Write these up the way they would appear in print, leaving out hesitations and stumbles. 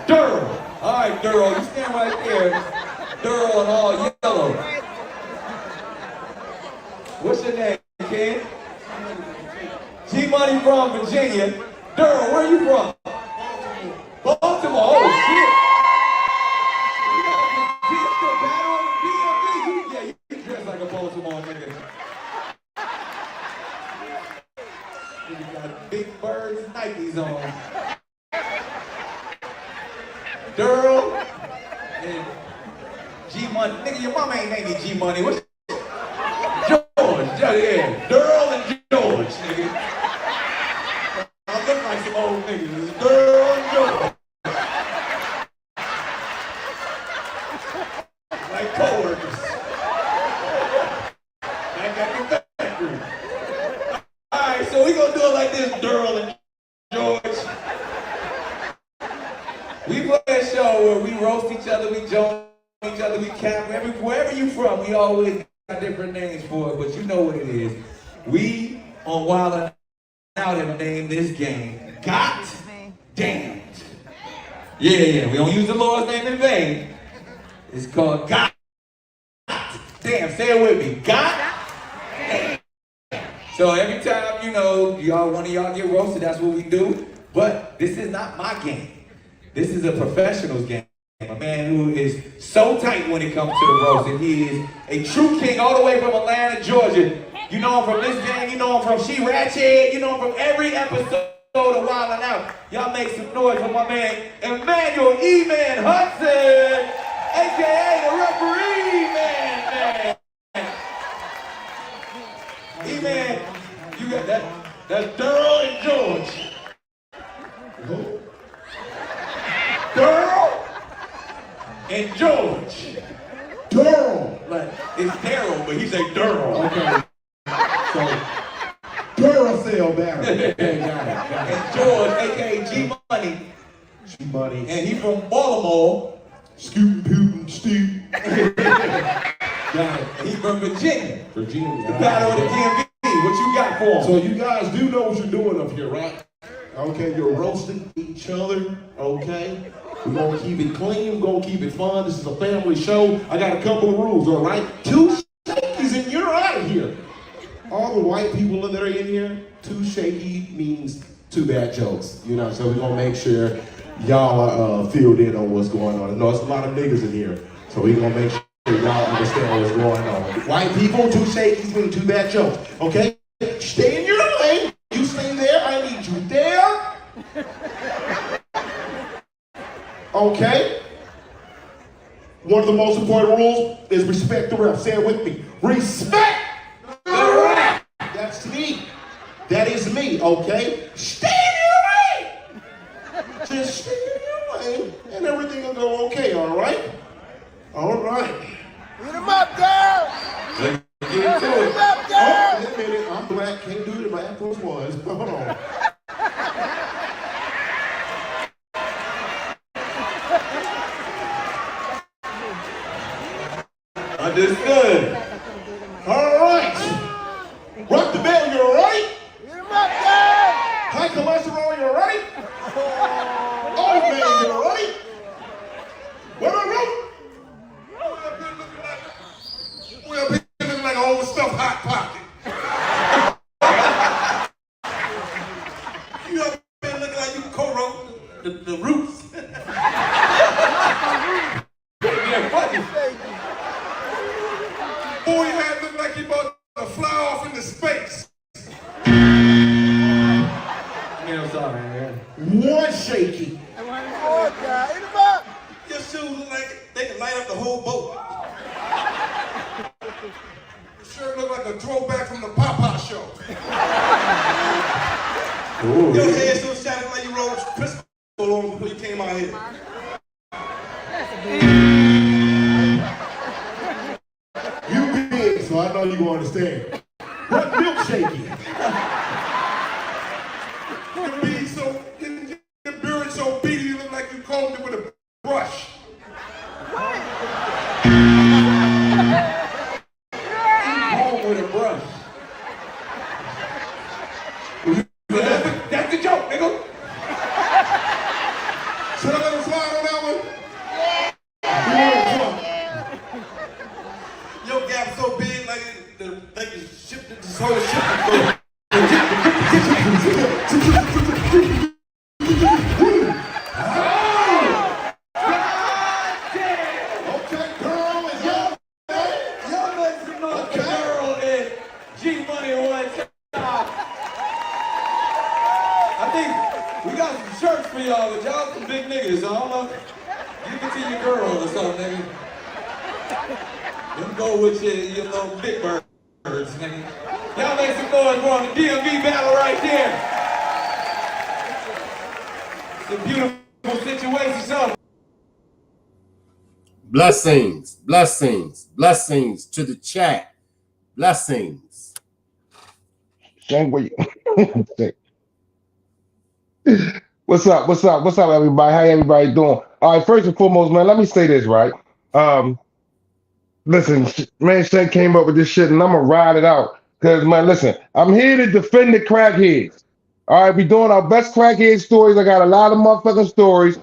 Durl. All right, Durl, you stand right there. Durl and all yellow. What's your name, kid? G-Money from Virginia. Durl, where you from? Baltimore. Oh, shit. Yeah, you dress like a Baltimore nigga. You got big birds and Nikes on. Durl and G-Money. Nigga, your mama ain't named me G-Money. What's George? Yeah. Durl and George, nigga. I look like some old niggas. Durl and George. Like co-workers. Back at the factory. Alright, so we gonna do it like this, Durl and George. We play a show where we roast each other, we joke each other, we cap. Wherever you from, we always got different names for it, but you know what it is. We on Wild 'N Out have named this game Got Damned. Yeah, we don't use the Lord's name in vain. It's called Got Damn. Say it with me. Got Damn. So every time, one of y'all get roasted, that's what we do. But this is not my game. This is a professional's game. A man who is so tight when it comes to the roast, and he is a true king all the way from Atlanta, Georgia. You know him from this game, you know him from She Ratchet, you know him from every episode of Wild 'N Out. Y'all make some noise for my man, Emmanuel E-Man Hudson, a.k.a. the referee, man. E-Man, you got that. That's Durl and George. Durl and George. Durl. Like, it's Daryl, but he say Durl. Okay. So, Duracell battery. Okay, got it. And George, a.k.a. G-Money. G-Money. And he from Baltimore. Scootin' Putin Steve. Got it. He from Virginia. Virginia. The battle of the DMV. What you got for him? So you guys do know what you're doing up here, right? Okay, you're roasting each other, okay? We're gonna keep it clean, we're gonna keep it fun. This is a family show. I got a couple of rules, all right? 2 shakies and you're out of here. All the white people that are in here, 2 shaky means 2 bad jokes, so we're gonna make sure y'all are filled in on what's going on. I know there's a lot of niggas in here, so we're gonna make sure y'all understand what's going on. White people, 2 shakies mean 2 bad jokes, okay? Stay in your lane. You stay there, I need you there. Okay? One of the most important rules is respect the ref. Say it with me. Respect the ref. That's me. That is me, okay? Stay in your lane. Just stay in your lane and everything will go okay, all right? All right. Hit him up, girl. Get into Hit him it. up, girl. Oh, wait a minute. I'm black. Can't do it in my Air Force Ones. Hold on. Understood. All right. Rock the bell, you all right? Hit him up, girl. High cholesterol, you all right? Oh, man, you all right? What up, bro? We up here looking like an overstuffed Hot Pocket. You up here looking like you co-wrote the Roots. Yeah, funny. Boy, your head look like you about to fly off into space. Yeah, I'm sorry, man. 1 shaky. Oh, God. Hit him up. Your shoes look like they can light up the whole boat. Your shirt look like a throwback from the Papa show. Ooh. Your hair so shiny like you rolled Crisco on before you came out here. You big, so I know you gonna understand. What milkshake? Your beard so, your beard so beady, you look like you combed it with a brush. Home with a brush. That's the joke, nigga. So gap so big, like they can ship it, just hold ship. For y'all, but y'all some big niggas, so I don't know. Give it to your girl or something, nigga. Them go with your little big birds, nigga. Y'all make some noise for the DMV battle right there. It's a beautiful situation, so. Blessings, blessings, blessings to the chat. Blessings. Same way. What's up, everybody? How everybody doing? All right, first and foremost, man, let me say this, right? Listen, man, Shank came up with this shit, and I'm gonna ride it out. Cause, man, listen, I'm here to defend the crackheads. All right, we doing our best crackhead stories. I got a lot of motherfucking stories.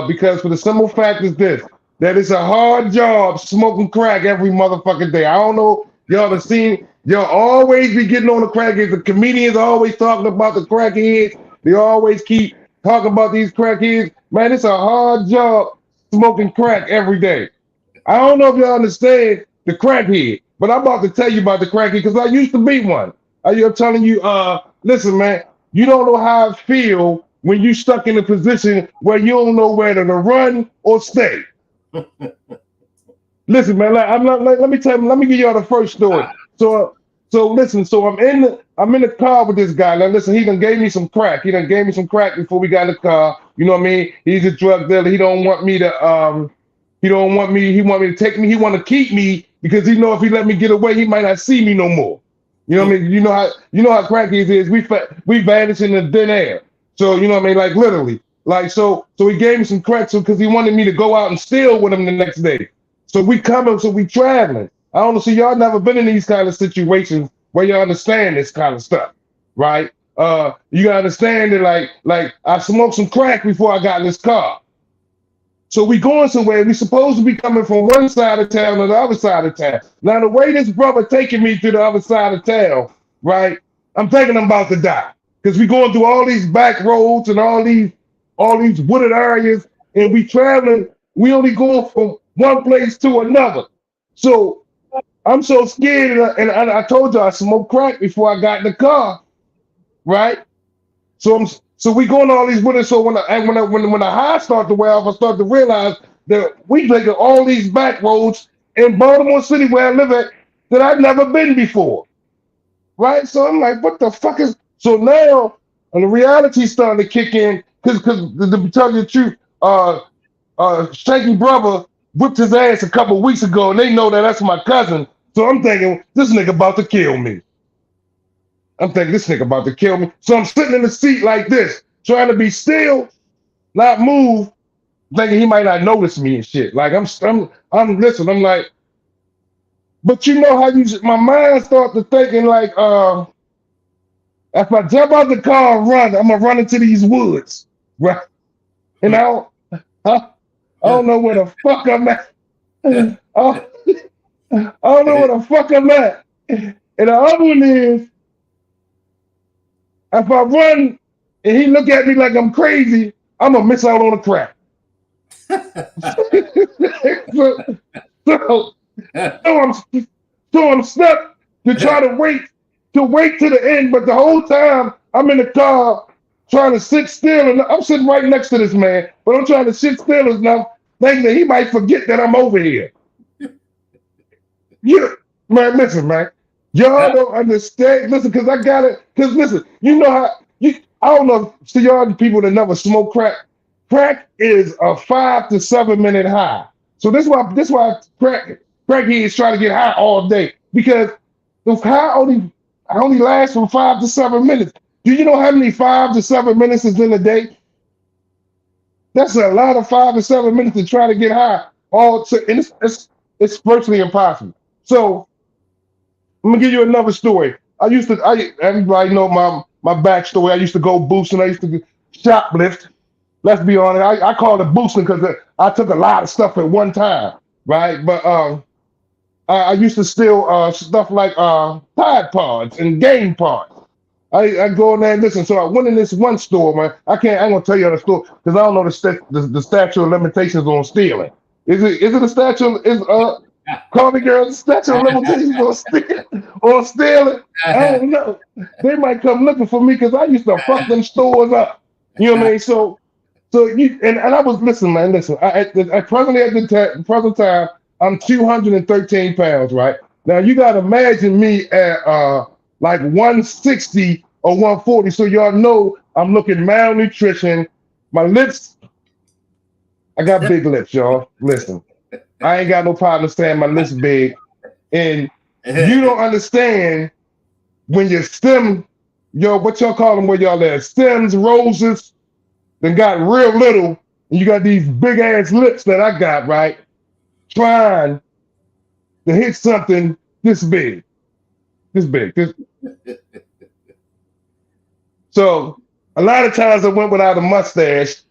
Because for the simple fact is this, that it's a hard job smoking crack every motherfucking day. I don't know, y'all have seen, y'all always be getting on the crackheads. The comedians are always talking about the crackheads. They always keep talking about these crackheads. Man, it's a hard job smoking crack every day. I don't know if y'all understand the crackhead, but I'm about to tell you about the crackhead because I used to be one. I'm telling you, listen, man, you don't know how it feel when you stuck in a position where you don't know whether to run or stay. Listen, man, let me give y'all the first story. So listen, I'm in the car with this guy. Now listen, he done gave me some crack. He done gave me some crack before we got in the car. You know what I mean? He's a drug dealer. He don't want me to he want me to take me, he want to keep me because he know if he let me get away, he might not see me no more. You know what I mean? You know how crackheads is. We vanish in the thin air. So you know what I mean? Like literally. Like so he gave me some crack because he wanted me to go out and steal with him the next day. So we traveling. I don't know, so y'all never been in these kind of situations where you understand this kind of stuff, right? You gotta understand that like I smoked some crack before I got in this car. So we going somewhere, we supposed to be coming from one side of town to the other side of town. Now the way this brother taking me to the other side of town, right? I'm thinking I'm about to die. Because we going through all these back roads and all these wooded areas, and we traveling, we only going from one place to another. So I'm so scared, and I told you I smoked crack before I got in the car, right? So we going all these wooded. So when the high start to wear off, I start to realize that we taking all these back roads in Baltimore City where I live at that I've never been before, right? So I'm like, what the fuck is? So now, and the reality starting to kick in because to tell you the truth, Shanky brother whipped his ass a couple weeks ago, and they know that that's my cousin. So I'm thinking, this nigga about to kill me. So I'm sitting in the seat like this, trying to be still, not move, thinking he might not notice me and shit. Like I'm listening. I'm like, but you know how my mind starts to thinking like, if I jump out the car and run, I'm gonna run into these woods, right? And I don't know where the fuck I'm at. I don't know where the fuck I'm at. And the other one is, if I run and he look at me like I'm crazy, I'm gonna miss out on the crack. so I'm stuck to try to wait to the end, but the whole time I'm in the car trying to sit still, and I'm sitting right next to this man, but I'm trying to sit still enough, thinking that he might forget that I'm over here. Man, listen, man. Y'all don't understand. Listen, because I got it. Because listen, you know how I don't know. See, y'all people that never smoke crack. Crack is a 5 to 7 minute high. So this why crackheads try to get high all day because the high only lasts from 5 to 7 minutes. Do you know how many 5 to 7 minutes is in a day? That's a lot of 5 to 7 minutes to try to get high. And it's virtually impossible. So I'm gonna give you another story. Everybody know my backstory. I used to go boosting. I used to shoplift. Let's be honest. I call it boosting because I took a lot of stuff at one time, right? But I used to steal stuff like Tide Pods and game parts. I go in there and listen. So I went in this one store, man. I ain't gonna tell you the store because I don't know the statute of limitations on stealing. Is it a statute? Call me girl, statute of limitations on stealing? I don't know. They might come looking for me because I used to fuck them stores up. You know what I mean? So you and I was listen, man. Listen, presently at the present time, I'm 213 pounds, right? Now you gotta imagine me at like 160 or 140. So y'all know I'm looking malnutrition. My lips, I got big lips, y'all. Listen, I ain't got no problem saying my lips big. And you don't understand when your stem, what y'all call them where y'all at? Stems, roses, then got real little, and you got these big ass lips that I got, right? Trying to hit something this big. So a lot of times I went without a mustache.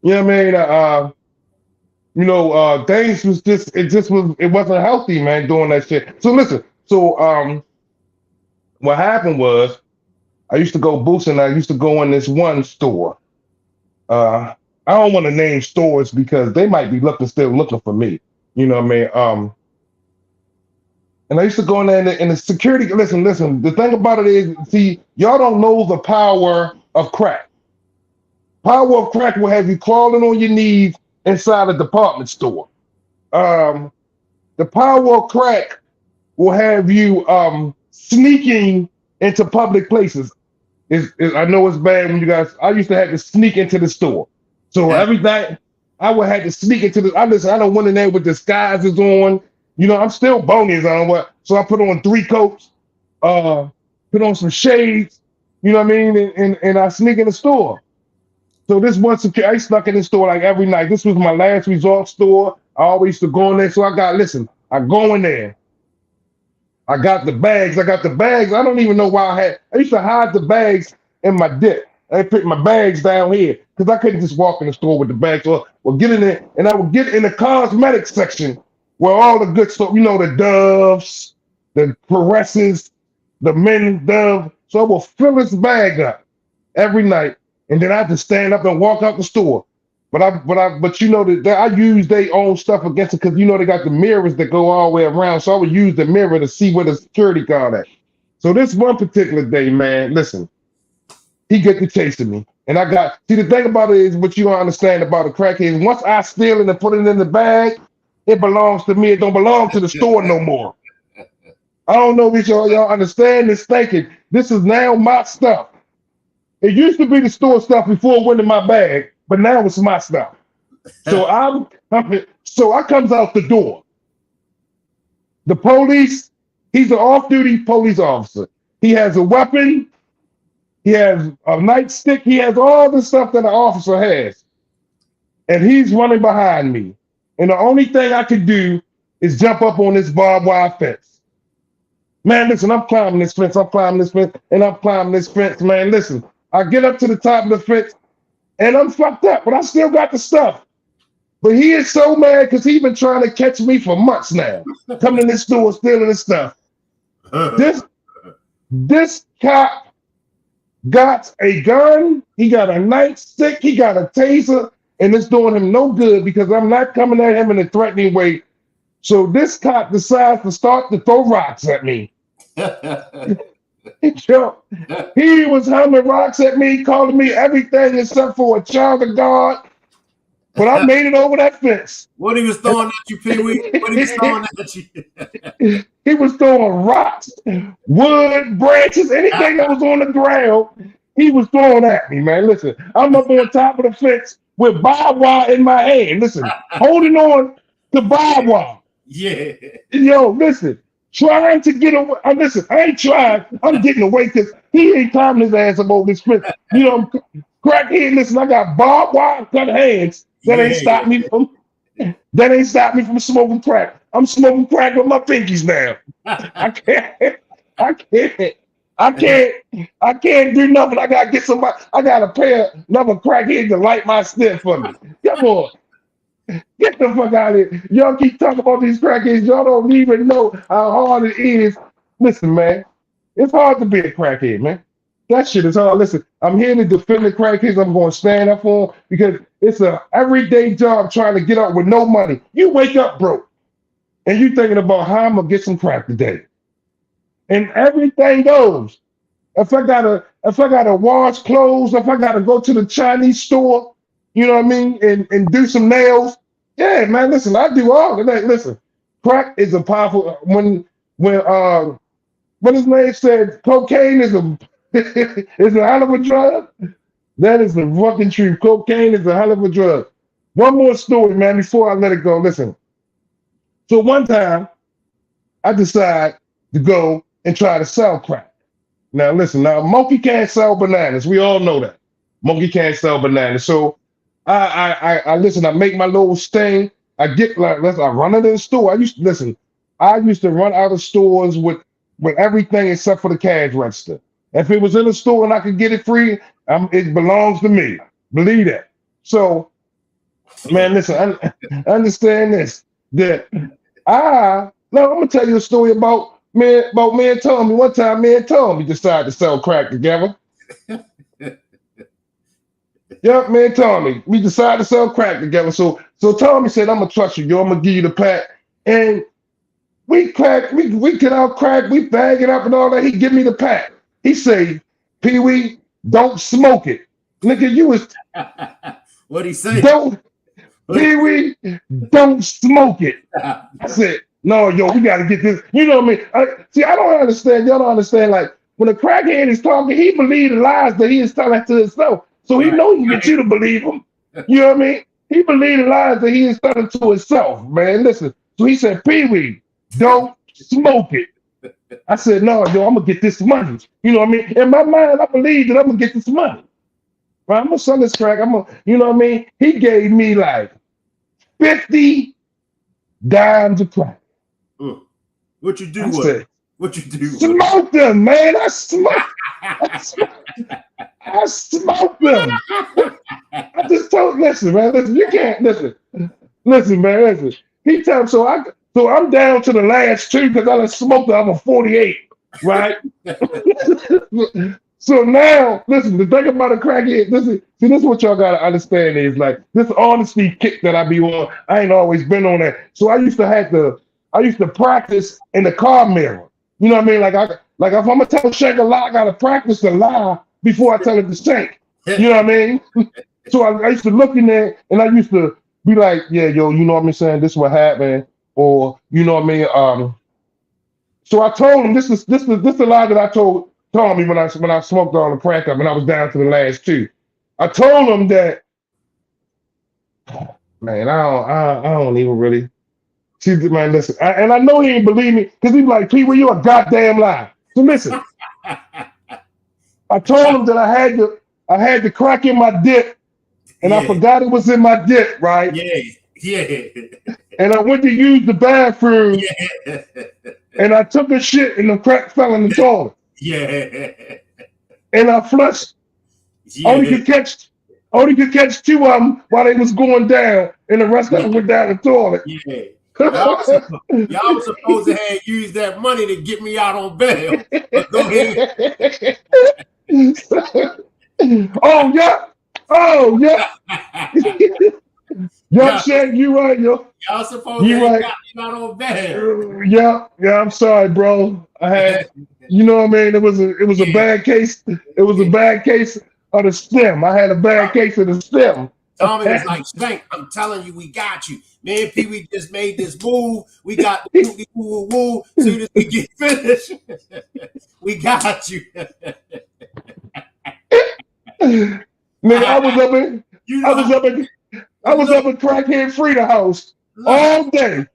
You know what I mean? Things was it wasn't healthy, man, doing that shit. So listen, what happened was I used to go boosting. I used to go in this one store. I don't want to name stores because they might be still looking for me. You know what I mean? And I used to go in there and the security. Listen. The thing about it is, see, y'all don't know the power of crack. Power of crack will have you crawling on your knees inside a department store. The power of crack will have you sneaking into public places. I know it's bad when you guys. I used to have to sneak into the store. So every night I would have to sneak into the. I don't went in there with disguises on. I'm still bonies on so I put on 3 coats, put on some shades, you know what I mean? And I sneak in the store. So this one I stuck in the store like every night. This was my last resort store. I always used to go in there. So I go in there. I got the bags. I don't even know why I used to hide the bags in my dip. I put my bags down here because I couldn't just walk in the store with the bags. So I would get in there and I would get in the cosmetics section where all the good stuff, the Doves, the Caresses, the men's Dove. So I will fill this bag up every night, and then I have to stand up and walk out the store. But I use their own stuff against it because they got the mirrors that go all the way around. So I would use the mirror to see where the security guard at. So this one particular day, man, listen, he get to chasing me. And the thing about it is what you don't understand about a crackhead is once I steal it and put it in the bag, it belongs to me. It don't belong to the store no more. I don't know if y'all understand this thinking. This is now my stuff. It used to be the store stuff before it went in my bag, but now it's my stuff. So I comes out the door. The police, he's an off-duty police officer. He has a weapon. He has a nightstick. He has all the stuff that an officer has. And he's running behind me. And the only thing I could do is jump up on this barbed wire fence. Man, listen, I'm climbing this fence, and I'm climbing this fence, man. Listen, I get up to the top of the fence, and I'm fucked up, but I still got the stuff. But he is so mad because he's been trying to catch me for months now. Coming in this store, stealing his stuff. This cop got a gun, he got a nightstick, he got a taser, and it's doing him no good because I'm not coming at him in a threatening way. So this cop decides to start to throw rocks at me. He was humming rocks at me, calling me everything except for a child of God. But I made it over that fence. What he was throwing at you, Pee Wee? What he was throwing at you? He was throwing rocks, wood, branches, anything that was on the ground, he was throwing at me, man. Listen, I'm up on top of the fence with barbed wire in my hand. Listen, holding on to barbed wire. Yeah. Yo, listen, trying to get away. Listen, I ain't trying. I'm getting away because he ain't climbing his ass up over this fence. Crackhead, listen, I got barbed wire cut hands. That ain't stopped me from smoking crack. I'm smoking crack with my pinkies now. I can't do nothing. I gotta get somebody. I gotta pay another crackhead to light my stick for me. Come on. Get the fuck out of here. Y'all keep talking about these crackheads. Y'all don't even know how hard it is. Listen, man, it's hard to be a crackhead, man. That shit is hard. Listen, I'm here to defend the crackheads. I'm going to stand up for them because it's a everyday job trying to get up with no money. You wake up broke and you thinking about how I'm going to get some crack today. And everything goes. If I gotta wash clothes, if I gotta go to the Chinese store, you know what I mean, and do some nails, yeah, man. Listen, I do all of that. Listen, crack is a powerful when his name said cocaine is a is a hell of a drug. That is the fucking truth. Cocaine is a hell of a drug. One more story, man, before I let it go. Listen. So one time I decide to go and try to sell crack. Now listen, now monkey can't sell bananas. We all know that. Monkey can't sell bananas. So I listen, I make my little sting. I get like listen, I run it in the store. I used to run out of stores with everything except for the cash register. If it was in a store and I could get it free, it belongs to me. Believe that. So man, listen, I understand this. That I'm gonna tell you a story about me and Tommy. One time, me and Tommy decided to sell crack together. Yep, me and Tommy, we decided to sell crack together. So Tommy said, "I'm gonna trust you, yo. I'm gonna give you the pack." And we get out crack, we bag it up and all that. He give me the pack. He say, "Pee Wee, don't smoke it, nigga. You was What'd he say? don't Pee Wee, don't smoke it." I said, "No, yo, we gotta get this." You know what I mean? I don't understand. Y'all don't understand. Like when a crackhead is talking, he believes the lies that he is telling to himself. So he knows he can get you to believe him. You know what I mean? He believes the lies that he is telling to himself, man. Listen. So he said, "Pee Wee, don't smoke it." I said, "No, yo, I'm gonna get this money." You know what I mean? In my mind, I believe that I'm gonna get this money. Right? I'm gonna sell this crack. You know what I mean? He gave me like 50 dimes of crack. What you do I with said, it? What you do with it? smoke them, man. I smoked them. I just told, listen, man, listen, you can't listen. Listen, man, listen. He told me, so I'm down to the last two because I done smoked the other 48, right? So now, listen, the thing about a crackhead, listen, see, this is what y'all gotta understand is like this honesty kick that I be on. I ain't always been on that. So I used to practice in the car mirror. You know what I mean? Like if I'm gonna tell Shank a lie, I gotta practice the lie before I tell it to Shank. You know what I mean? So I used to look in there and I used to be like, yeah, yo, you know what I'm saying? This is what happened, or you know what I mean? So I told him this is the lie that I told Tommy when I smoked all the crack up and I was down to the last two. I told him that, man, I don't even really see, man. Listen, and I know he ain't believe me because he's like, "Pete, you a goddamn lie." So listen, I told him that I had the crack in my dip, and I forgot it was in my dip, right? Yeah. And I went to use the bathroom, and I took a shit, and the crack fell in the toilet. Yeah. And I flushed. Only could catch two of them while they was going down, and the rest of them went down the toilet. Yeah. Y'all was supposed to have used that money to get me out on bail. But go ahead. Oh yeah. Yo, Shaq, you right, yo. Y'all supposed to have got me out on bail. Yeah, I'm sorry, bro. I had, you know what I mean? It was a bad case. It was a bad case of the stem. I had a bad case of the stem. Tommy was like, "Shank, I'm telling you, we got you. Me and Pee Wee just made this move. We got the woo. Soon as we get finished, we got you." Man, I was up in Crackhead Freedom House all day.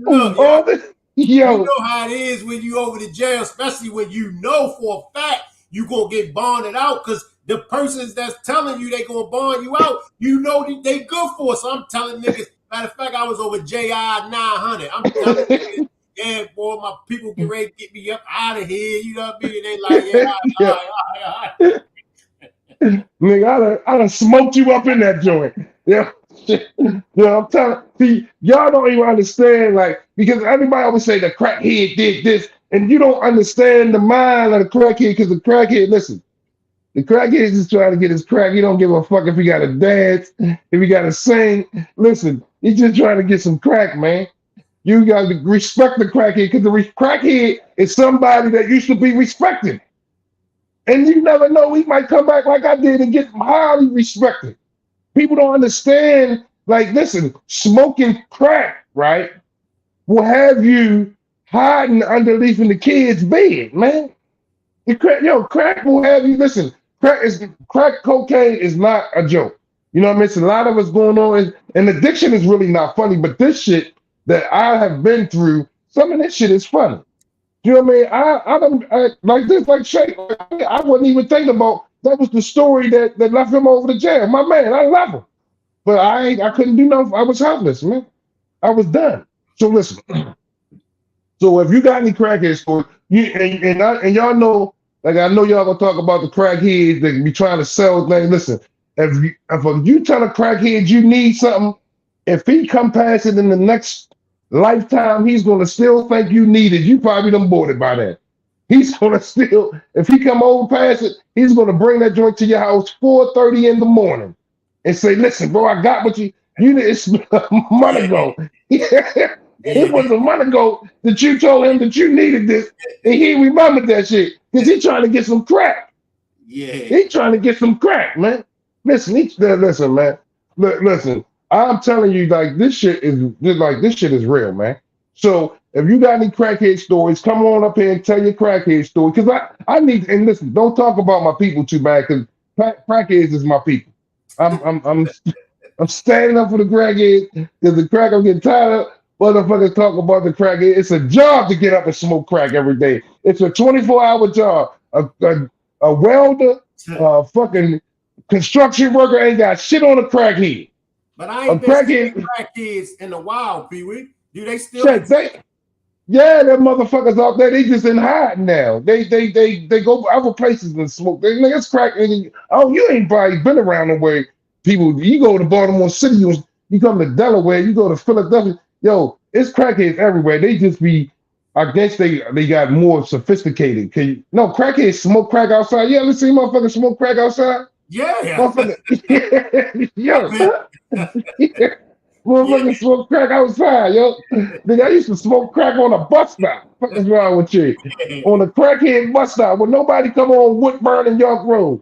Look, all day. Yo. You know how it is when you over to jail, especially when you know for a fact you gonna get bonded out because the persons that's telling you they gonna bond you out, you know that they good for. So I'm telling niggas, matter of fact, I was over JI 900. I'm telling niggas, yeah, boy, my people get ready to get me up out of here. You know what I mean? They like, yeah, all right. Nigga, I done smoked you up in that joint. Yeah. shit. You know, I'm telling. See, y'all don't even understand, like, because everybody always say the crackhead did this, and you don't understand the mind of the crackhead. Because the crackhead, listen, the crackhead is just trying to get his crack. He don't give a fuck if he got to dance, if he got to sing. Listen, he's just trying to get some crack, man. You got to respect the crackhead because the crackhead is somebody that used to be respected. And you never know, he might come back like I did and get highly respected. People don't understand, like, listen, smoking crack, right, will have you hiding underneath in the kid's bed, man. Crack will have you, listen, crack cocaine is not a joke. You know what I mean? It's a lot of us going on, and addiction is really not funny, but this shit that I have been through, some of this shit is funny. You know what I mean? I don't like this, like Shay. I wasn't even thinking about that was the story that left him over the jail. My man, I love him, but I couldn't do nothing. I was helpless, man. I was done. So listen. So if you got any crackhead stories, and y'all know, like I know y'all gonna talk about the crackheads that be trying to sell things. Listen, if you tell a crackhead you need something, if he come past it in the next lifetime, he's gonna still think you need it. You probably done bought it by then. He's gonna still, if he come over past it, he's gonna bring that joint to your house 4:30 in the morning and say, "Listen, bro, I got what you need. It's a month ago." It was a month ago that you told him that you needed this, and he remembered that shit because he's trying to get some crack. Yeah. He trying to get some crack, man. Listen, listen, man. Listen, I'm telling you, like this shit is real, man. So if you got any crackhead stories, come on up here and tell your crackhead story. Because I need, and listen, don't talk about my people too bad, because crackheads is my people. I'm standing up for the crackheads because the crack I'm getting tired of. Motherfuckers talk about the crack. It's a job to get up and smoke crack every day. It's a 24-hour job. A welder, fucking construction worker ain't got shit on a crackhead. But I ain't been seeing crackheads in a while, Pee-wee. Do they still? Yeah, them motherfuckers out there, they just in hiding now. They go other places and smoke. It's crack. Oh, you ain't probably been around the way people. You go to Baltimore City, you come to Delaware, you go to Philadelphia. Yo, it's crackheads everywhere. They just be, I guess they got more sophisticated. Crackheads smoke crack outside. You ever see motherfuckers smoke crack outside? Yeah. Motherfuckers smoke crack outside, yo. Nigga, I used to smoke crack on a bus stop. What is wrong with you? On a crackhead bus stop when nobody come on Woodburn and York Road.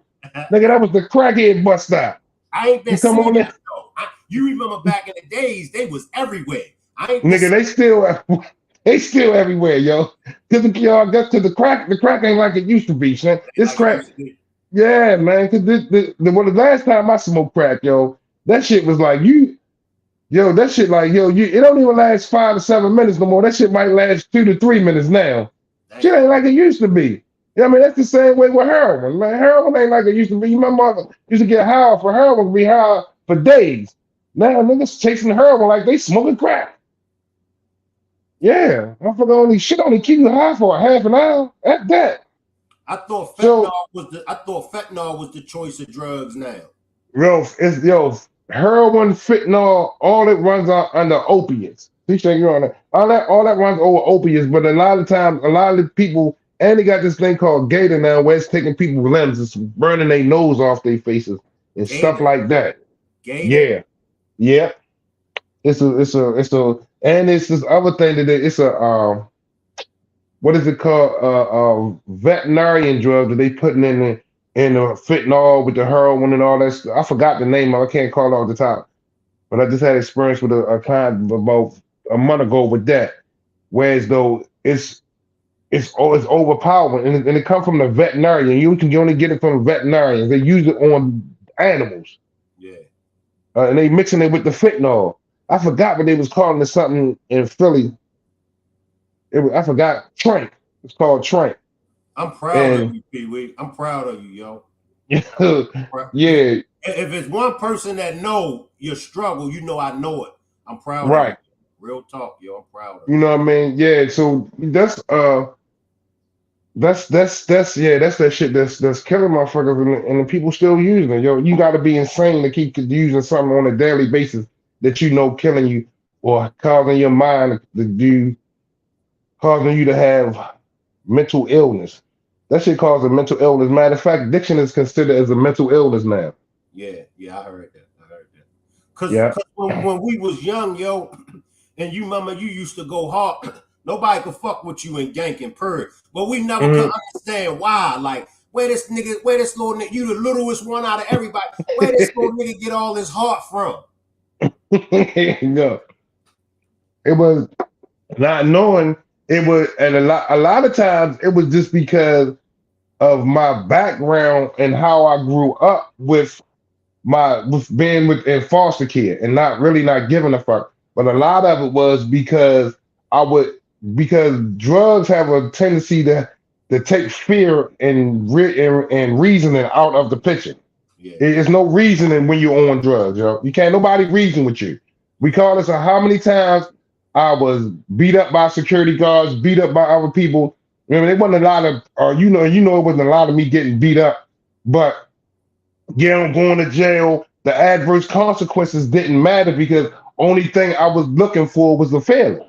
Nigga, that was the crackhead bus stop. I ain't been seeing that though. You remember back in the days, they was everywhere. Nigga, they still everywhere, yo. Cause y'all got to the crack ain't like it used to be, son. This crack, yeah, man. Cause the last time I smoked crack, yo, that shit was like it don't even last 5 to 7 minutes no more. That shit might last 2 to 3 minutes now. Shit ain't like it used to be. You know what I mean? That's the same way with heroin, man. Heroin ain't like it used to be. My mother used to get high for heroin, be high for days. Now niggas chasing heroin like they smoking crack. Yeah, motherfucker only keep you high for a half an hour. At that. I thought fentanyl was the choice of drugs now. Heroin, fentanyl, all it runs out under opiates. Appreciate you on that. All that runs over opiates, but a lot of times, a lot of the people, and they got this thing called Gator now, where it's taking people's limbs, it's burning their nose off their faces and stuff like that. Gator? Yeah. It's and it's this other thing that it's a what is it called? Veterinarian drug that they putting in the fentanyl with the heroin and all that stuff. I forgot the name of it. I can't call it off the top. But I just had experience with a client about a month ago with that. Whereas though it's overpowering and it comes from the veterinarian. You only get it from veterinarians. They use it on animals. Yeah. And they mixing it with the fentanyl. I forgot what they was calling it, something in Philly. I forgot. Trank. It's called Trank. I'm proud of you, Pee-wee. I'm proud of you, yo. Yeah. If it's one person that know your struggle, you know I know it. I'm proud of you. Real talk, yo. I'm proud of you. You know what I mean? Yeah, so that's that shit that's killing motherfuckers and the people still using it. Yo, you gotta be insane to keep using something on a daily basis that you know killing you or causing your mind to do, causing you to have mental illness. That shit causes mental illness. Matter of fact, addiction is considered as a mental illness now. Yeah, I heard that. Cause Yeah. when we was young, yo, and you remember you used to go hard. Nobody could fuck with you in gank and purr. But we never could understand why. Like, where this little nigga, you the littlest one out of everybody. Where this little nigga get all his heart from? No. It was not knowing it was, and a lot of times it was just because of my background and how I grew up with being in foster care and not giving a fuck. But a lot of it was because because drugs have a tendency to take fear and reasoning out of the picture. Yeah. There's no reasoning when you're on drugs, yo. You can't nobody reason with you. Regardless of how many times I was beat up by security guards, beat up by other people. I mean, it wasn't a lot of, it wasn't a lot of me getting beat up, but going to jail, the adverse consequences didn't matter because only thing I was looking for was the failure.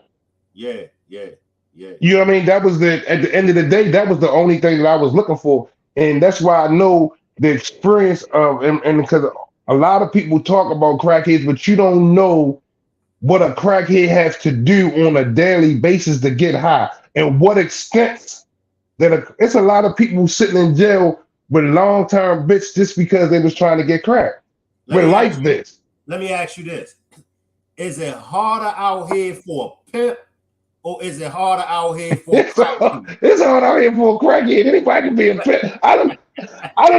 Yeah. You know what I mean? That was at the end of the day, that was the only thing that I was looking for. And that's why I know the experience of, and because a lot of people talk about crackheads, but you don't know what a crackhead has to do on a daily basis to get high and what extent it's a lot of people sitting in jail with long-term bits just because they was trying to get crack. With life bits. Let me ask you this. Is it harder out here for a pimp or is it harder out here for a crackhead? It's hard out here for a crackhead. Anybody can be a pimp. I done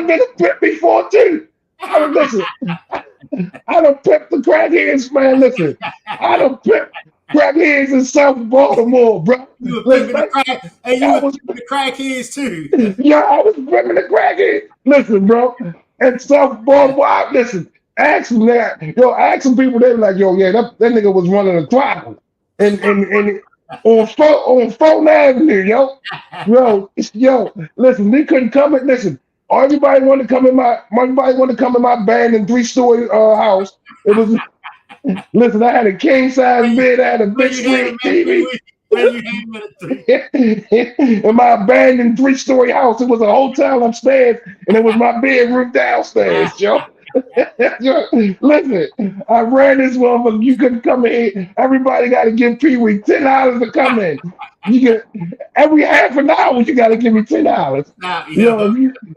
been a pimp before too. I done pimped the crackheads, man. Listen, I done pimped crackheads in South Baltimore, bro. You were pimping the crackheads too. Yeah, I was pimping the crackheads. Listen, bro. In South Baltimore, listen, ask them that. Ask some people, they be like, yeah, that nigga was running a throttle. And on 4th Avenue, yo, listen, they couldn't come in. Listen, everybody wanted to come in my band in 3-story house. It was, listen, I had a king size bed, I had a big screen TV. In my abandoned 3-story house, it was a hotel upstairs, and it was my bedroom downstairs, yo. Listen, I ran this motherfucker. You couldn't come in. Everybody got to give Pee-wee $10 to come in. You get every half an hour. You got to give me $10.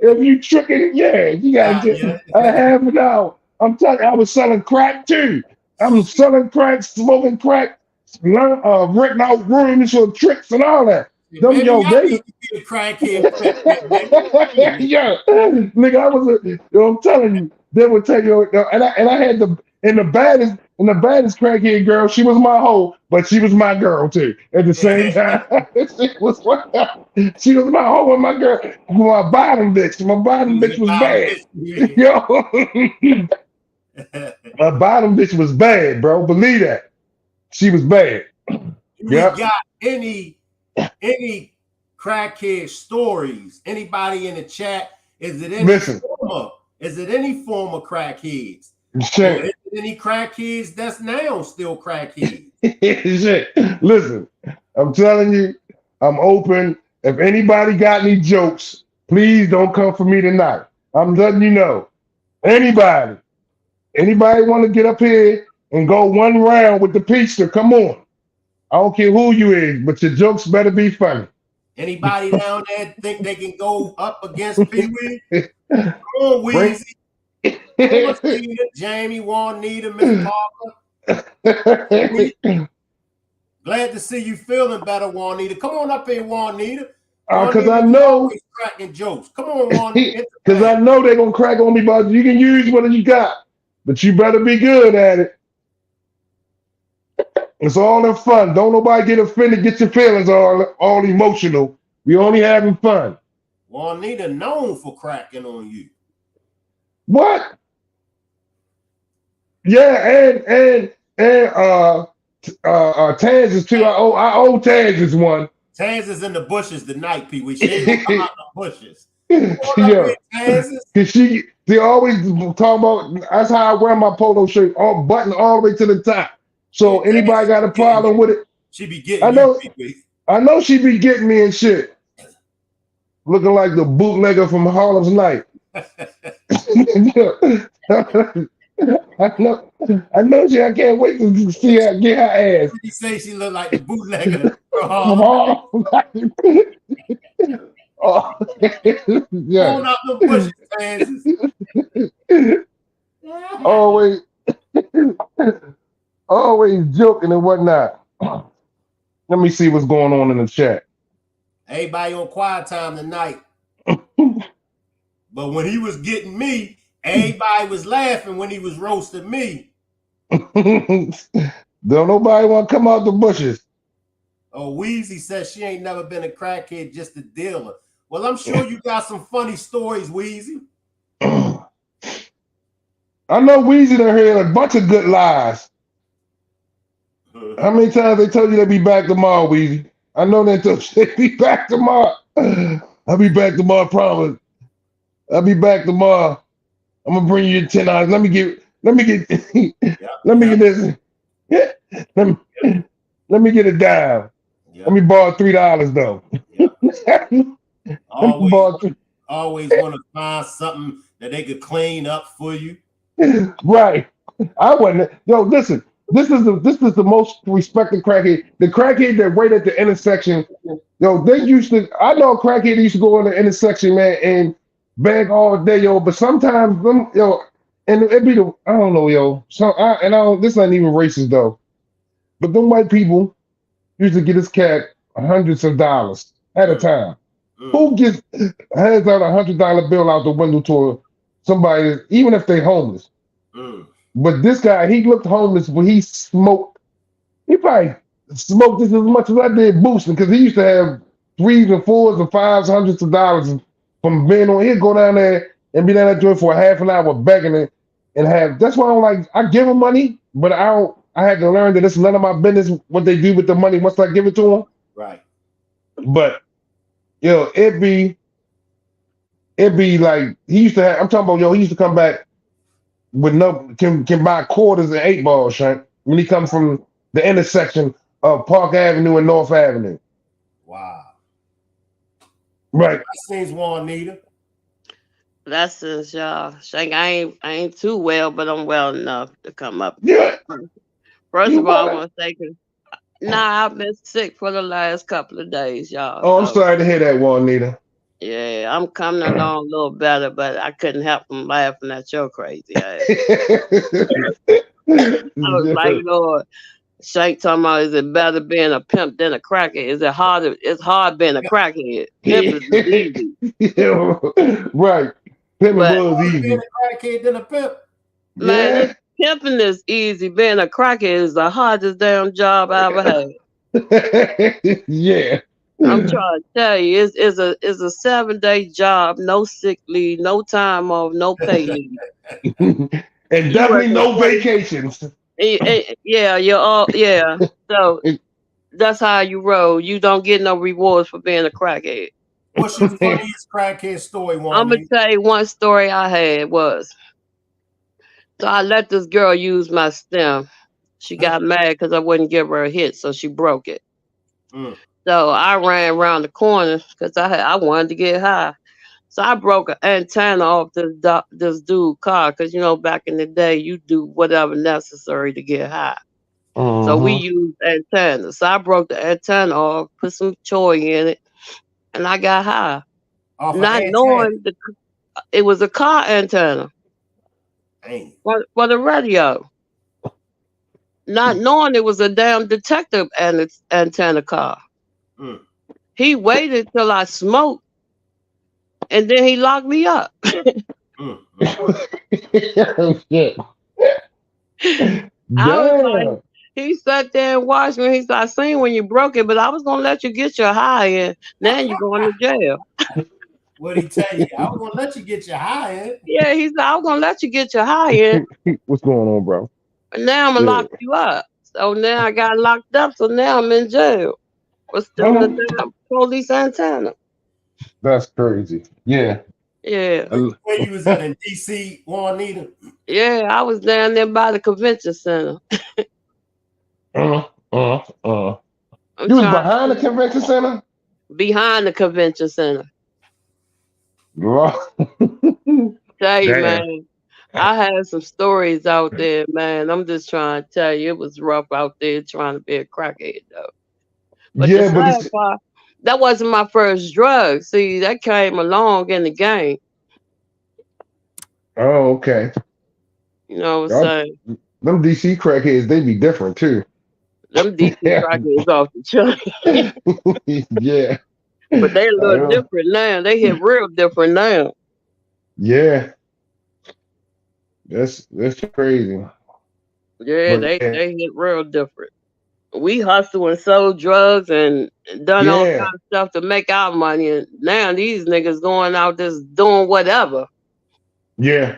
If you tricking, you got to get a half an hour. I'm telling you, I was selling crack too. I'm selling crack, smoking crack, renting out rooms for tricks and all that. Them they be a crackhead. Nigga, I was I'm telling you, they would take you, and I had the baddest crackhead girl. She was my hoe, but she was my girl too. At the same time, she was my hoe and my girl. My bottom bitch was bad. My bottom bitch was bad, bro. Believe that. She was bad. You got any crackhead stories? Anybody in the chat? Is it any form of crackheads? Sure. Is it any crackheads that's now still crackheads? Listen, I'm telling you, I'm open. If anybody got any jokes, please don't come for me tonight. I'm letting you know. Anybody want to get up here and go one round with the pizza? Come on. I don't care who you is, but your jokes better be funny. Anybody down there think they can go up against Pee-wee? Come on, Weezy. Jamie, Juanita, Miss Parker. Glad to see you feeling better, Juanita. Come on up here, Juanita. Because I know cracking jokes. Come on, Juanita. Because I know they're gonna crack on me, but you can use what you got, but you better be good at it. It's all in fun. Don't nobody get offended. Get your feelings all emotional. We only having fun. Juanita known for cracking on you. What? Yeah, and Taz is too. I owe Taz is one. Taz is in the bushes tonight, Pee-wee. She ain't gonna come out the bushes. Yeah, because They always talk about that's how I wear my polo shirt, all button all the way to the top. So anybody got a problem with it? She be I getting you, know, I know she be getting me and shit, looking like the bootlegger from Harlem's Night. I know she. I can't wait to see her get her ass She say she look like the bootlegger from from Harlem. Harlem. Oh, yeah. Pulling out the bushes, Kansas. Always, always joking and whatnot. Let me see what's going on in the chat. Everybody on quiet time tonight. But when he was getting me, everybody was laughing when he was roasting me. Don't nobody want to come out the bushes. Oh, Weezy says she ain't never been a crackhead, just a dealer. Well, I'm sure you got some funny stories, Weezy. I know Weezy done heard a bunch of good lies. How many times they told you they'll be back tomorrow, Weezy? I know they told you they'll be back tomorrow. I'll be back tomorrow, I promise. I'll be back tomorrow. I'm gonna bring you $10. Let me get let me get this. Let me get a dime. Let me borrow $3 though. Always want to find something that they could clean up for you. Right. I wasn't. Yo, listen. This is the most respected crackhead. The crackhead that wait at the intersection. Yo, they used to. I know a crackhead that used to go in the intersection, man, and beg all day, yo. But sometimes them, yo, and it be the I don't know, yo. So I don't. This ain't even racist though. But them white people used to get this cat hundreds of dollars at a time. Who gets hands out $100 bill out the window to somebody, even if they homeless? But this guy, he looked homeless, but he smoked. He probably smoked this as much as I did boosting, because he used to have 3s and 4s and 5s, hundreds of dollars from being on. He'd go down there and be down that joint for a half an hour begging it and have. That's why I don't like. I give him money, but I don't. I had to learn that it's none of my business what they do with the money once I give it to them. Right. But yo, it'd be like he used to have. I'm talking about yo. He used to come back with no can buy quarters and 8 balls, Shank, when he comes from the intersection of Park Avenue and North Avenue. Wow. Right. Blessings, Juanita. Blessings, y'all. Shank, I ain't too well, but I'm well enough to come up. Yeah. First of all, I want to say, I've been sick for the last couple of days, y'all. Oh, I'm sorry to hear that, Juanita. Yeah, I'm coming along a little better, but I couldn't help from laughing at your crazy ass. I was like, Lord, Shank talking about, is it better being a pimp than a crackhead? Is it harder? It's hard being a crackhead. Pimp is easy. Yeah, right. Pimping was easy. Being a crackhead than a pimp. Man, pimping is easy. Being a crackhead is the hardest damn job I ever had. Yeah. I'm trying to tell you, it's a 7-day job, no sick leave, no time off, no pay leave. And definitely no vacations. Yeah, you're all So that's how you roll. You don't get no rewards for being a crackhead. What's your funniest crackhead story, Juanita? I'm gonna tell you one story I had was. So I let this girl use my stem. She got mad because I wouldn't give her a hit, so she broke it. So I ran around the corner because I wanted to get high. So I broke an antenna off this dude's car because, back in the day, you do whatever necessary to get high. So we used antennas. So I broke the antenna off, put some choy in it, and I got high. Not knowing it was a car antenna for the radio. Not knowing it was a damn detective antenna car. He waited till I smoked, and then he locked me up. I was like, he sat there and watched me. He said, I seen when you broke it, but I was gonna let you get your high in. Now you're going to jail. What'd he tell you? I was gonna let you get your high in. Yeah, he said, I was gonna let you get your high in. What's going on, bro? And now I'm gonna lock you up. So now I got locked up. So now I'm in jail for stealing the damn police antenna. That's crazy. Yeah. Yeah. Where you was at in DC, Juanita? Yeah, I was down there by the convention center. Uh, uh. I'm You was trying behind the to convention center? behind the convention center. Lord. Tell you, Damn. man, I had some stories out there, man. I'm just trying to tell you, it was rough out there trying to be a crackhead, though. But the Yeah, but sad it's part, that wasn't my first drug. See, that came along in the game. oh, okay. You know what I'm Y'all, saying? them DC crackheads, they be different too. Them DC Yeah. crackheads off the chain. Yeah. But they a I little know. different now. They hit real different now. Yeah. That's crazy. Yeah, But yeah. they hit real different. We hustle and sold drugs and done all Yeah. kind of stuff to make our money. And now these niggas going out just doing whatever. Yeah.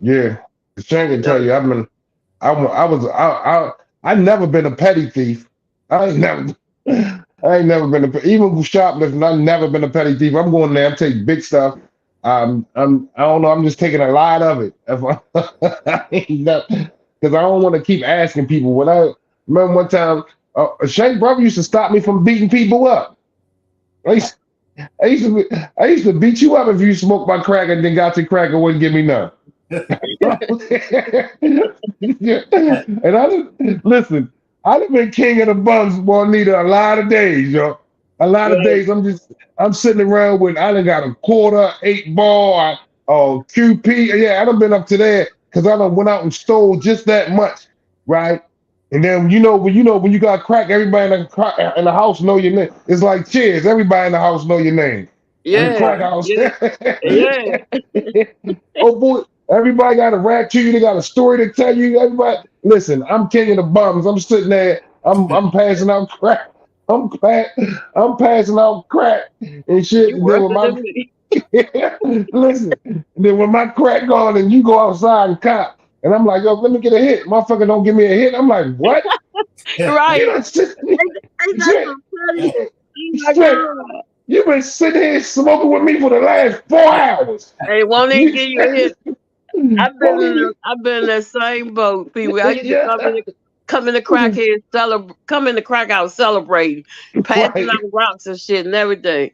Yeah. Shane You can know? tell you, I never been a petty thief. I ain't never I ain't never been even with shoplifting. I've never been a petty thief. I'm going there. I'm taking big stuff. I don't know. I'm just taking a lot of it. If because I don't want to keep asking people. When I remember one time, Shank brother used to stop me from beating people up. I used, I used to beat you up if you smoked my crack and then got your crack and wouldn't give me none. Yeah. And I didn't listen. I done been king of the bums, Juanita, a lot of days, yo. A lot of Yeah, days. I'm sitting around with I done got a quarter, 8 ball, QP. Yeah, I done been up to there because I done went out and stole just that much, right? And then when you got crack, everybody in the house know your name. It's like cheers. Everybody in the house know your name. In the yeah, crack house. yeah, yeah. Oh boy, everybody got a rap to you. They got a story to tell you. Everybody, listen. I'm king of the bums. I'm sitting there. I'm passing out crack. I'm passing out crack and shit. You And then worse with my than me. listen, and then when my crack gone and you go outside and cop, and I'm like, yo, let me get a hit. Motherfucker, don't give me a hit. I'm like, what? You Right. know, Ain't that shit, so funny? Oh my shit. God. You been sitting here smoking with me for the last 4 hours. Hey, won't even You, give you a hit. won't even, I've been in that same boat, Pee Wee. I used to yeah. come in the crackhead come in the crack house celebrating, passing Right, out rocks and shit and everything.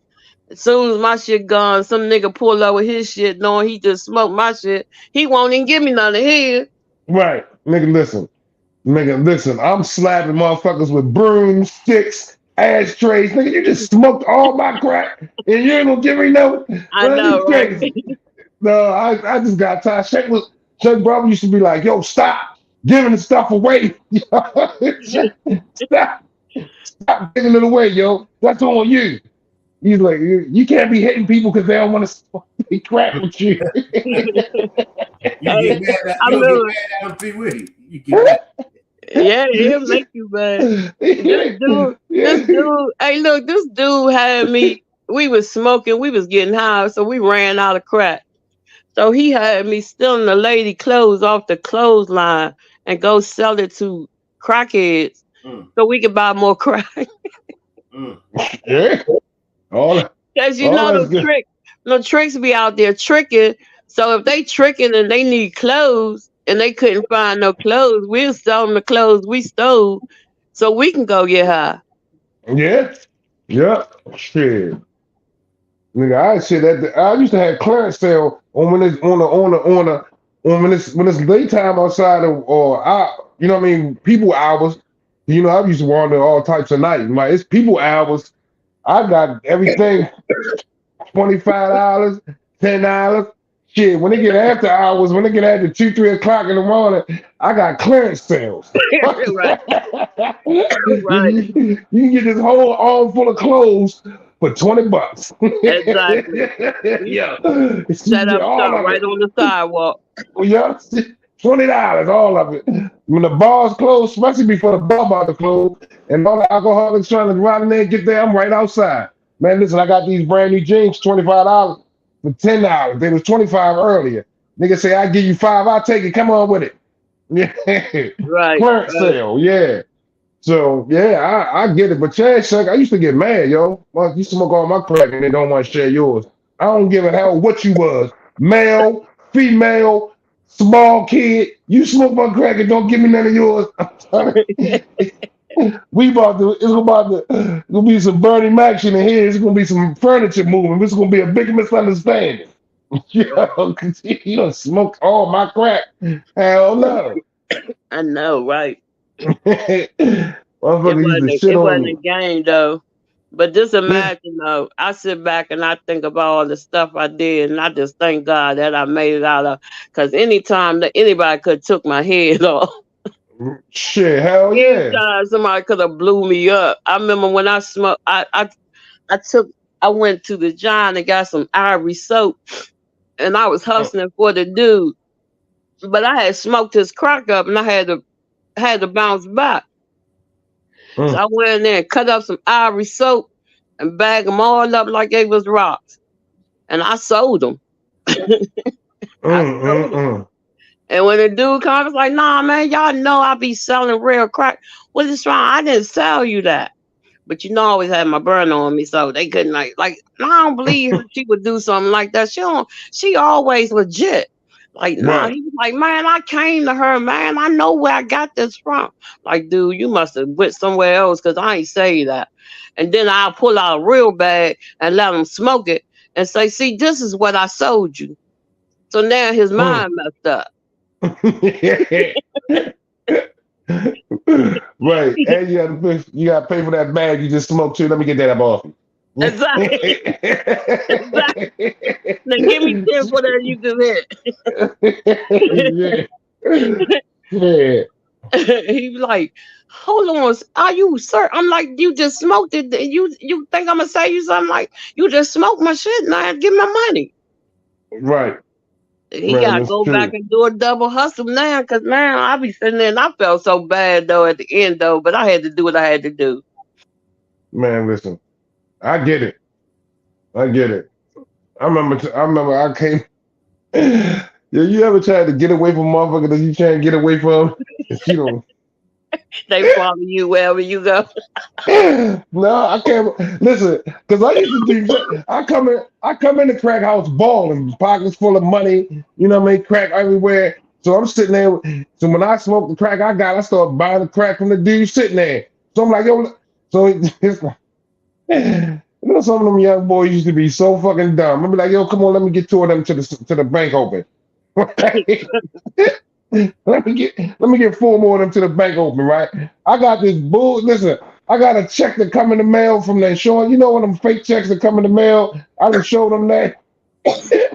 As soon as my shit gone, some nigga pull up with his shit, knowing he just smoked my shit. He won't even give me none of his. right. Nigga, listen. I'm slapping motherfuckers with brooms, sticks, ashtrays. Nigga, you just smoked all my crack and you ain't gonna give me no. I Man, know, you right? crazy. No, I just got tired. Shaq brother used to be like, yo, stop giving the stuff away. stop, stop giving it away, yo. That's on you. He's like, you can't be hitting people because they don't want to crack with you. You Hey, get mad at I you don't get remember. mad at him, P. Whitty. You get mad. Yeah, he'll make you mad. This dude, hey, look, this dude had me. We was smoking, we was getting high, so we ran out of crack. So he had me stealing the lady clothes off the clothesline and go sell it to crackheads Mm, so we could buy more crack. mm. Yeah, all Because you all know that's good. no tricks be out there tricking. So if they tricking and they need clothes and they couldn't find no clothes, we'll sell them the clothes we stole so we can go get high. Yeah, yeah. Shit. Nigga, I used to have clearance sale on when it's on when it's daytime outside or out, you know what I mean, people hours. You know, I used to wander all types of night. Like it's people hours. I got everything $25, $10. Shit, when they get after hours, when they get after 2, 3 o'clock in the morning, I got clearance sales. Right, right, You can get this whole arm full of clothes for $20. exactly. You Yeah, you can set get up all shop of right it. on the sidewalk. Yeah, $20, all of it. When the bars close, especially before the bar about to close, and all the alcoholics trying to run in there and get there, I'm right outside. Man, listen, I got these brand new jeans, $25 for $10. They was 25 earlier. Nigga say, I give you five, I'll take it. Come on with it. Yeah. Right, Clearance right. sale, yeah. So yeah, I get it. But Chad Shuck, I used to get mad, yo. Well, you smoke all my crack and they don't want to share yours. I don't give a hell what you was, male, female, small kid. You smoke my crack and don't give me none of yours. I'm telling you. We about to, it's gonna be some Bernie Mac shit in here. It's gonna be some furniture moving. It's gonna be a big misunderstanding. Yo, 'cause you don't smoke all my crack. Hell no. I know, right? Motherfucker used to shit It on wasn't me. a game though. But just Yeah. imagine though, I sit back and I think about all the stuff I did, and I just thank God that I made it out of. Because anytime that anybody could took my head off, Shit, hell yeah. anytime somebody could have blew me up. I remember when I smoked, I took, I went to the John and got some Ivory soap, and I was Mm, hustling for the dude, but I had smoked his crack up, and I had to bounce back. So mm, I went in there and cut up some Ivory soap and bagged them all up like they was rocks. And I sold them. I sold them. mm. And when the dude comes, I was like, nah, man, y'all know I be selling real crack. What is wrong? I didn't sell you that. But I always had my burner on me, so they couldn't I don't believe she would do something like that. She always legit. Like, nah, Right. he was like, man, I came to her, man. I know where I got this from. Like, dude, you must have went somewhere else because I ain't say that. And then I'll pull out a real bag and let him smoke it and say, see, this is what I sold you. So now his Mm. mind messed up. Right. And you gotta pay for that bag you just smoked too. Let me get that up off you. Exactly. Exactly. Now give me 10 for that you Yeah. Yeah. he was like, hold on, are you sir? I'm like, you just smoked it. You think I'm gonna say you something like you just smoked my shit now? Give me my money. Right. He Man, gotta that's go back true. and do a double hustle now, cause man, I be sitting there and I felt so bad though at the end though, but I had to do what I had to do. Man, listen. I get it. I get it. I remember I came. Yeah, you ever tried to get away from motherfucker that you can't get away from? You don't. They follow you wherever you go. No, I can't listen, because I used to do I come in the crack house balling, pockets full of money, you know what I mean, crack everywhere. So I'm sitting there. So when I smoke the crack I start buying the crack from the dude sitting there. So I'm like, yo, so it's like, you know, some of them young boys used to be so fucking dumb. I'd be like, yo, come on, let me get two of them to the bank open. Let me get four more of them to the bank open, right? I got this bull. Listen, I got a check that come in the mail from the insurance. You know one of them fake checks that come in the mail? I done showed them that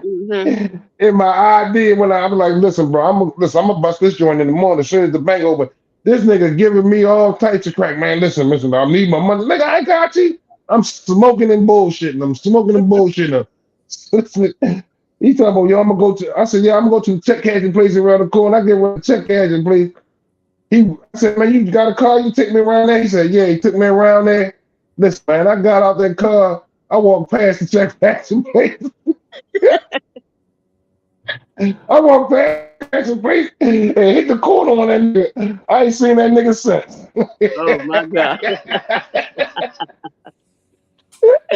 Hmm. in my ID when I was like, listen, bro, I'm gonna bust this joint in the morning as soon as the bank open. This nigga giving me all types of crack, man. Listen, I need my money. Nigga, I got you. I'm smoking and bullshitting. I'm smoking and bullshitting. He talking about, yo, I'm gonna go to. I said, yeah, I'm gonna go to the check cashing place around the corner. I get around the check cashing place. I said, man, you got a car? You take me around there? He said, yeah. He took me around there. Listen, man, I got out that car. I walked past the check cashing place. I walked past the place and hit the corner on that nigga. I ain't seen that nigga since. Oh my god.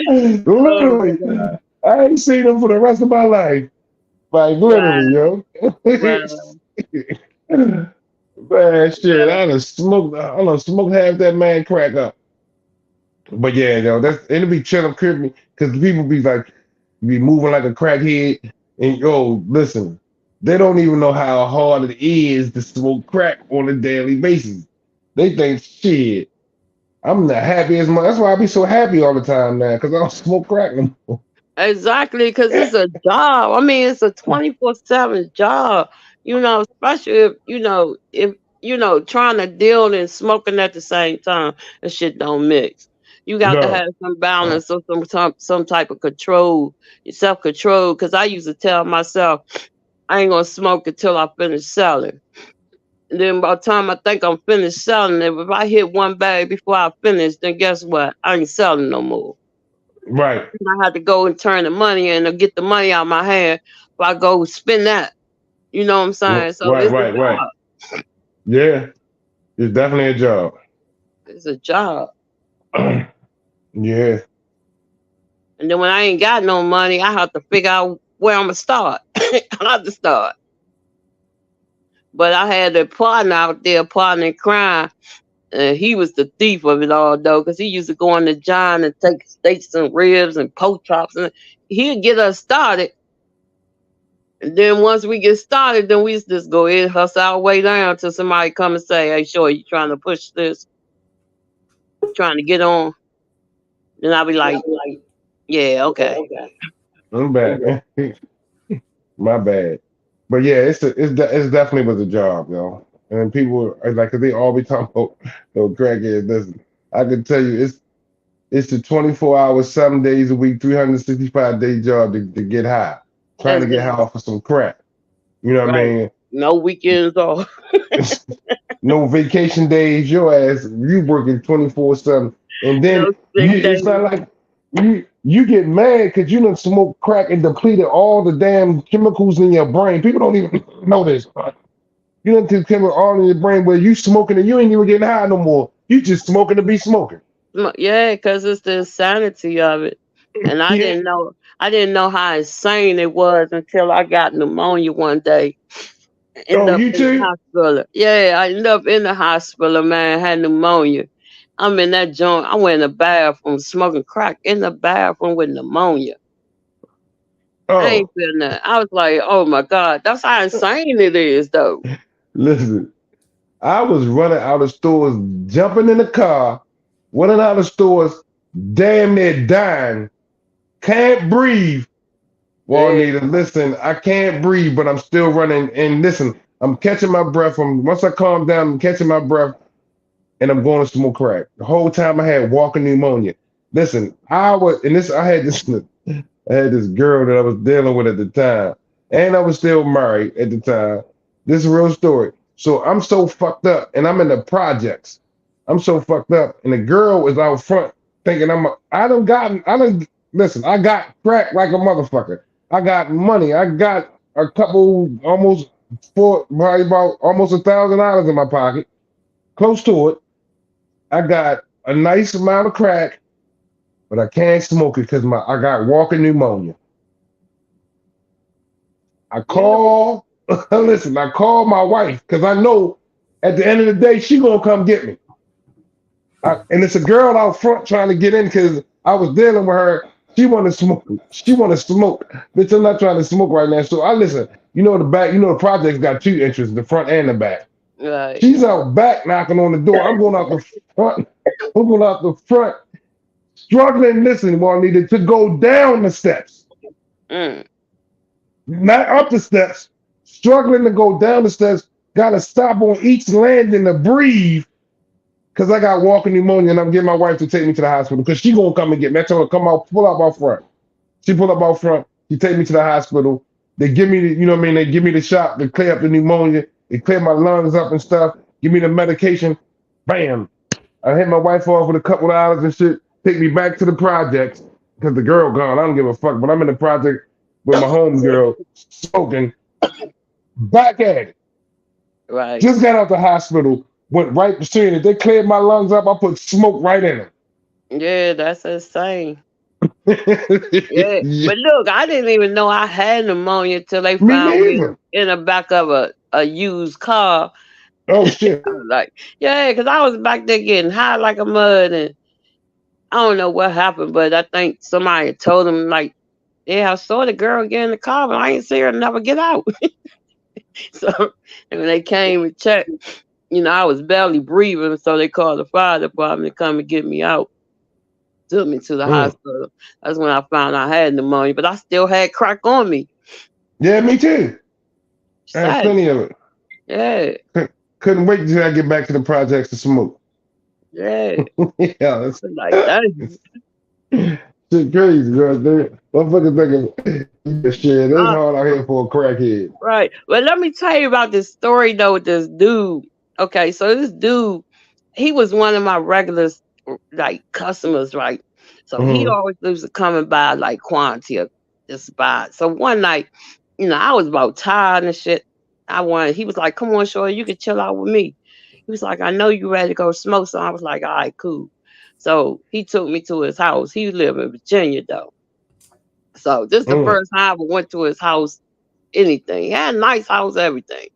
Oh my Literally, god. I ain't seen him for the rest of my life. Like Wow. literally, yo. Wow. Man, shit, Wow. I done smoked half that man crack up. But yeah, yo, it'll be chilling creepy because people be like, be moving like a crackhead. And yo, listen, they don't even know how hard it is to smoke crack on a daily basis. They think, shit, I'm the happiest man. That's why I be so happy all the time now, because I don't smoke crack no more. Exactly, because it's a job. I mean, it's a 24/7 job. Especially if trying to deal and smoking at the same time, and shit don't mix. You got to No. have some balance or some type of control, self control. Because I used to tell myself, I ain't gonna smoke until I finish selling. And then by the time I think I'm finished selling it, if I hit one bag before I finish, then guess what? I ain't selling no more. Right. I had to go and turn the money in or get the money out of my hand if I go spend that. You know what I'm saying? So Right, it's a right, right. job. Yeah, it's definitely a job. It's a job. Yeah. And then when I ain't got no money, I have to figure out where I'm gonna start. I have to start. But I had a partner out there, partner in crime. He was the thief of it all, though, because he used to go on the John and take steaks and ribs and pork chops, and he'd get us started. And then once we get started, then we just go in, hustle our way down till somebody come and say, "Hey, sure, you trying to push this, trying to get on?" Then I'll be like, "Yeah, okay." I'm bad. My bad. But yeah, it's definitely was a job, yo. And people are like, 'cause they always talk about crackheads. Listen, I can tell you, it's the 24 hours, 7 days a week, 365-day job to get high, trying to get high off of some crack. You know what I Right. mean? No weekends off. No vacation days. Your ass, you working 24/7, and then No sick it's days. not like you get mad because you done smoke crack and depleted all the damn chemicals in your brain. People don't even know this. You done chemical all in your brain where you smoking and you ain't even getting high no more. You just smoking to be smoking. Yeah, because it's the insanity of it. And I Yeah. didn't know how insane it was until I got pneumonia one day. End Oh, up you in the too? hospital. Yeah, I ended up in the hospital, man. Had pneumonia. I'm in that joint. I went in the bathroom smoking crack in the bathroom with pneumonia. I ain't Oh, feeling that. I was like, oh my God, that's how insane it is, though. listen. I was running out of stores, jumping in the car, running out of stores, damn near dying. Can't breathe. Well, Yeah, Nita, listen, I can't breathe, but I'm still running. And listen, I'm catching my breath. Once I calm down, I'm catching my breath, and I'm going to smoke crack. The whole time I had walking pneumonia. Listen, I had this, I had this girl that I was dealing with at the time, and I was still married at the time. This is a real story. So I'm so fucked up, and I'm in the projects. I'm so fucked up, and the girl is out front thinking listen, I got crack like a motherfucker. I got money. I got a couple, probably about almost $1,000 in my pocket, close to it. I got a nice amount of crack, but I can't smoke it because I got walking pneumonia. I yeah, call, listen, I call my wife because I know at the end of the day she gonna come get me. And it's a girl out front trying to get in because I was dealing with her. She want to smoke. She want to smoke. Bitch, I'm not trying to smoke right now. So I listen. You know the back. You know the project's got two entrances, the front and the back. right. She's out back knocking on the door. I'm going out the front. I'm going out the front, struggling. Listen, Juanita, to go down the steps. Mm. Not up the steps, struggling to go down the steps, gotta stop on each landing to breathe because I got walking pneumonia and I'm getting my wife to take me to the hospital because she gonna come and get me. I told her, come out, pull up out front. She pull up out front, she take me to the hospital. They give me you know what I mean, they give me the shot to clear up the pneumonia, they clear my lungs up and stuff, give me the medication. Bam. I hit my wife off with a couple of hours and shit, take me back to the projects because the girl gone. I don't give a fuck, but I'm in the project with my home girl smoking. Back at it. Right. Just got out the hospital, went right between it. They cleared my lungs up. I put smoke right in Yeah, that's insane. them. Yeah, Yeah, but look, I didn't even know I had pneumonia till they me found me neither. in the back of a used car. Oh shit. I was like, yeah, because I was back there getting high like a mud, and I don't know what happened, but I think somebody told them like, yeah, I saw the girl get in the car, but I ain't see her never get out. So and when they came and checked, I was barely breathing, so they called the fire department to come and get me out. Took me to the Mm. hospital. That's when I found I had pneumonia, but I still had crack on me. Yeah, me too. I had Sad. plenty of it. Yeah, Couldn't wait until I get back to the projects to smoke. yeah. Yeah, that's Like that. shit crazy, bro. Motherfuckers thinking shit. It's Uh, hard out here for a crackhead. right. But let me tell you about this story though with this dude. Okay, so this dude, he was one of my regular like customers, right? So he Mm-hmm. always used to come and buy like quantity of this buy. So one night, I was about tired and shit. He was like, come on, Shorty, you can chill out with me. He was like, I know you ready to go smoke. So I was like, all right, cool. So he took me to his house. He lived in Virginia though. So this is the first time I ever went to his house. Anything. He had a nice house, everything.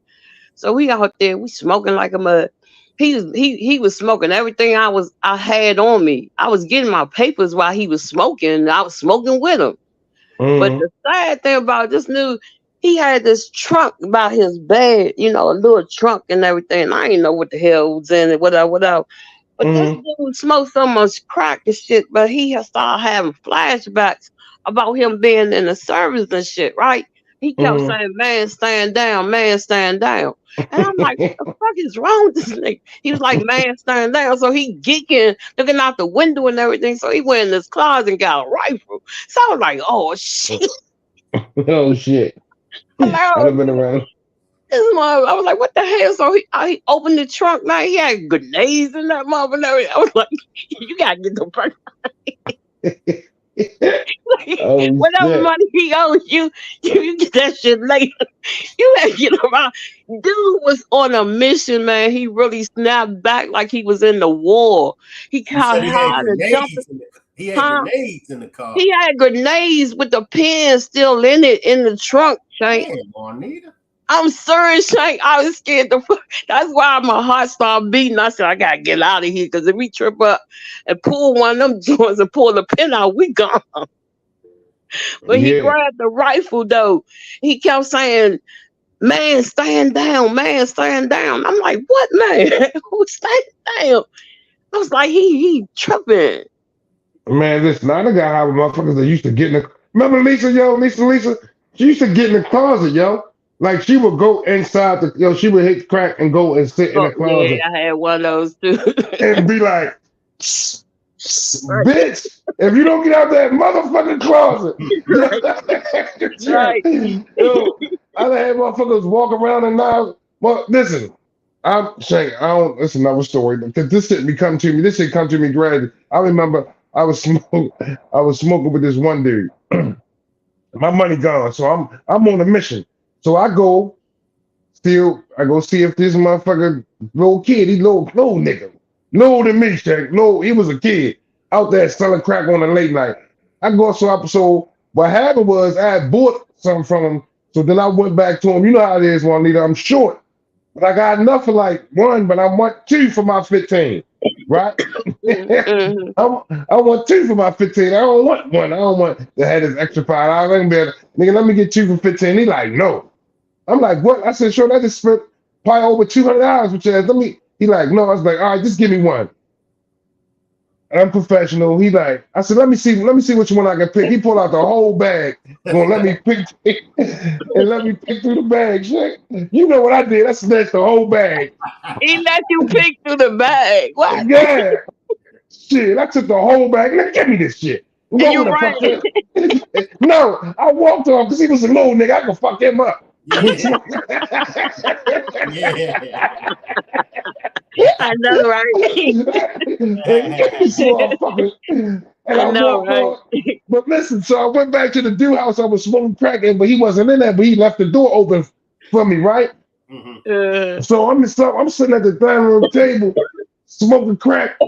So we out there, we smoking like a mud. He was smoking everything I had on me. I was getting my papers while he was smoking, and I was smoking with him. But the sad thing about this dude, he had this trunk by his bed, you know, a little trunk and everything. And I didn't know what the hell was in it, whatever. But this dude smoked so much crack and shit, but he had started having flashbacks about him being in the service and shit, right? He kept saying, "Man, stand down, man, stand down." And I'm like, what the fuck is wrong with this nigga? He was like, "Man, stand down." So he geeking, looking out the window and everything. So he went in his closet and got a rifle. So I was like, oh shit. Oh shit. I'm like, I'd have been around. I was like, what the hell? So he opened the trunk. Now he had grenades in that mother and everything. I was like, you gotta get the fuck Oh, whatever shit. money he owes you, you get that shit later. You gotta get around. Dude was on a mission, man. He really snapped back like he was in the war. He got high and jumping. He had grenades in the car. He had grenades with the pin still in it in the trunk, Shank. Damn, Juanita. I'm serious, Shank. I was scared to fuck. That's why my heart started beating. I said, I gotta get out of here, because if we trip up and pull one of them joints and pull the pin out, we gone. But he grabbed the rifle though. He kept saying, "Man, stand down, man, stand down." I'm like, what man? Who stand down? I was like, he tripping. Man, listen, I done got high with motherfuckers that used to get in the. Remember Lisa? She used to get in the closet, yo. Like she would go inside she would hit crack and go and sit in the closet. Yeah, I had one of those too. And be like, bitch, if you don't get out that motherfucking closet. Right. Yo, I done had motherfuckers walk around and now, well, listen, Shank, I don't, that's another story, because this shit come to me gradually. I remember I was smoking with this one dude. My money gone, so I'm on a mission. So I go see if this motherfucker little kid, he little nigga, lower than me, Shank. He was a kid out there selling crack on a late night. So what happened was I had bought something from him. So then I went back to him. You know how it is, Juanita. I'm short, but I got enough for like one, but I want two for my 15, right? I want two for my 15. I don't want one. I don't want to have this extra $5. Nigga, let me get two for 15. He like, no. I'm like, what? I said, sure, I just spent probably over $200 with you. He like, no. I was like, all right, just give me one. I'm professional. He like, I said, let me see which one I can pick. He pulled out the whole bag. Gonna let me pick and let me pick through the bag. Shit. You know what I did? I snatched the whole bag. He let you pick through the bag. What? Yeah. Shit, I took the whole bag. Now give me this shit. And you ran. No, I walked off because he was a little nigga. I could fuck him up. Yeah. I know, right? I know, right? But listen, so I went back to the dude house. I was smoking crack, but he wasn't in there. But he left the door open for me, right? So I'm sitting at the dining room table smoking crack,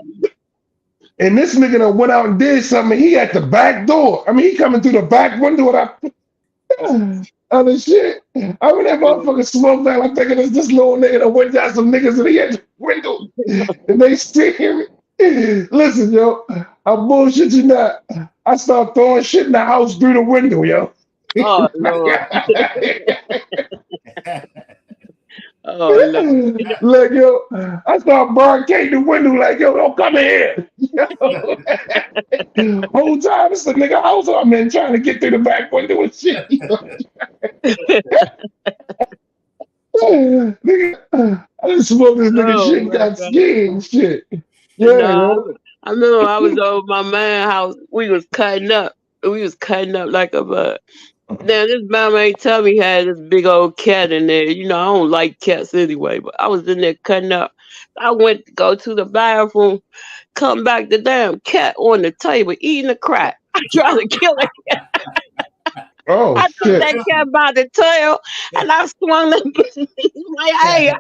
and this nigga that went out and did something. He at the back door. I mean, he coming through the back window, and other shit. I mean, that motherfucker smoked out. I'm thinking it's this little nigga that went down some niggas and he had the window and they see him. Listen, yo, I bullshit you not. I start throwing shit in the house through the window, yo. Oh, Lord. Oh, Lord. Like, yo, I start barricading the window like, yo, don't come in here. Whole time, it's the nigga house I'm in trying to get through the back window and shit. Nigga, I just smoked this nigga shit and got scared and shit. Yeah, no, I remember I was over my man's house. We was cutting up. Like a bug. Now this mama ain't tell me he had this big old cat in there. You know, I don't like cats anyway, but I was in there cutting up. I went to go to the bathroom, come back, the damn cat on the table eating the crack. I tried to kill it. Oh, I took that cat by the tail and I swung the bitch. He's like, hey.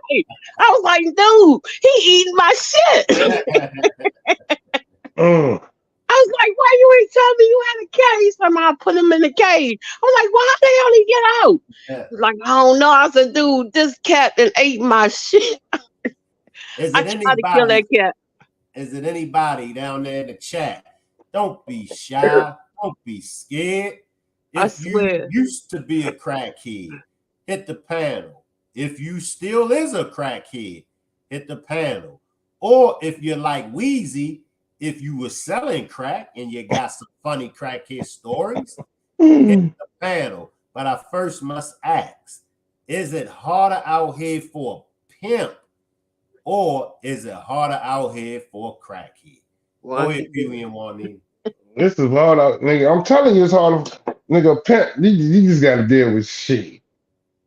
I was like, dude, he eating my shit. I was like, why you ain't tell me you had a cat? He said, I put him in the cage. I was like, why the hell he get out? Yeah. He's like, I don't know. I said, dude, this cat done ate my shit. Is I it tried to kill that anybody? cat. Is it anybody down there in the chat? Don't be shy. Don't be scared. I If you swear. used to be a crackhead, hit the panel. If you still is a crackhead, hit the panel. Or if you're like Wheezy, if you were selling crack and you got some funny crackhead stories, hit the panel. But I first must ask, is it harder out here for a pimp or is it harder out here for a crackhead? Go ahead, Pee-wee and Juanita. This is hard, nigga. I'm telling you, it's hard. Nigga, a pimp, you just gotta deal with shit.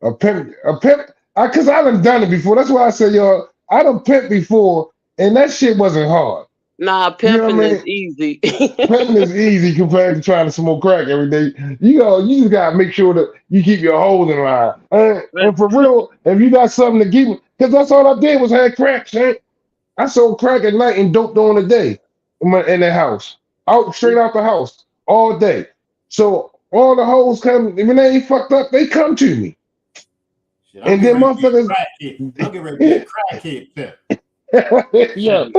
A pimp, cause I done it before. That's why I said, yo, I done pimp before, and that shit wasn't hard. Nah, You know what pimping I mean? is easy. Pimping is easy compared to trying to smoke crack every day. You just gotta make sure that you keep your hoes in line. And for real, if you got something to keep, cause that's all I did was had crack, shit. I sold crack at night and dope during the day in the house, straight out the house all day. So all the hoes come when they ain't fucked up, they come to me. Shit, I'm And then getting ready to be a motherfuckers, crackhead. I'm getting ready to be a crackhead pimp. yo,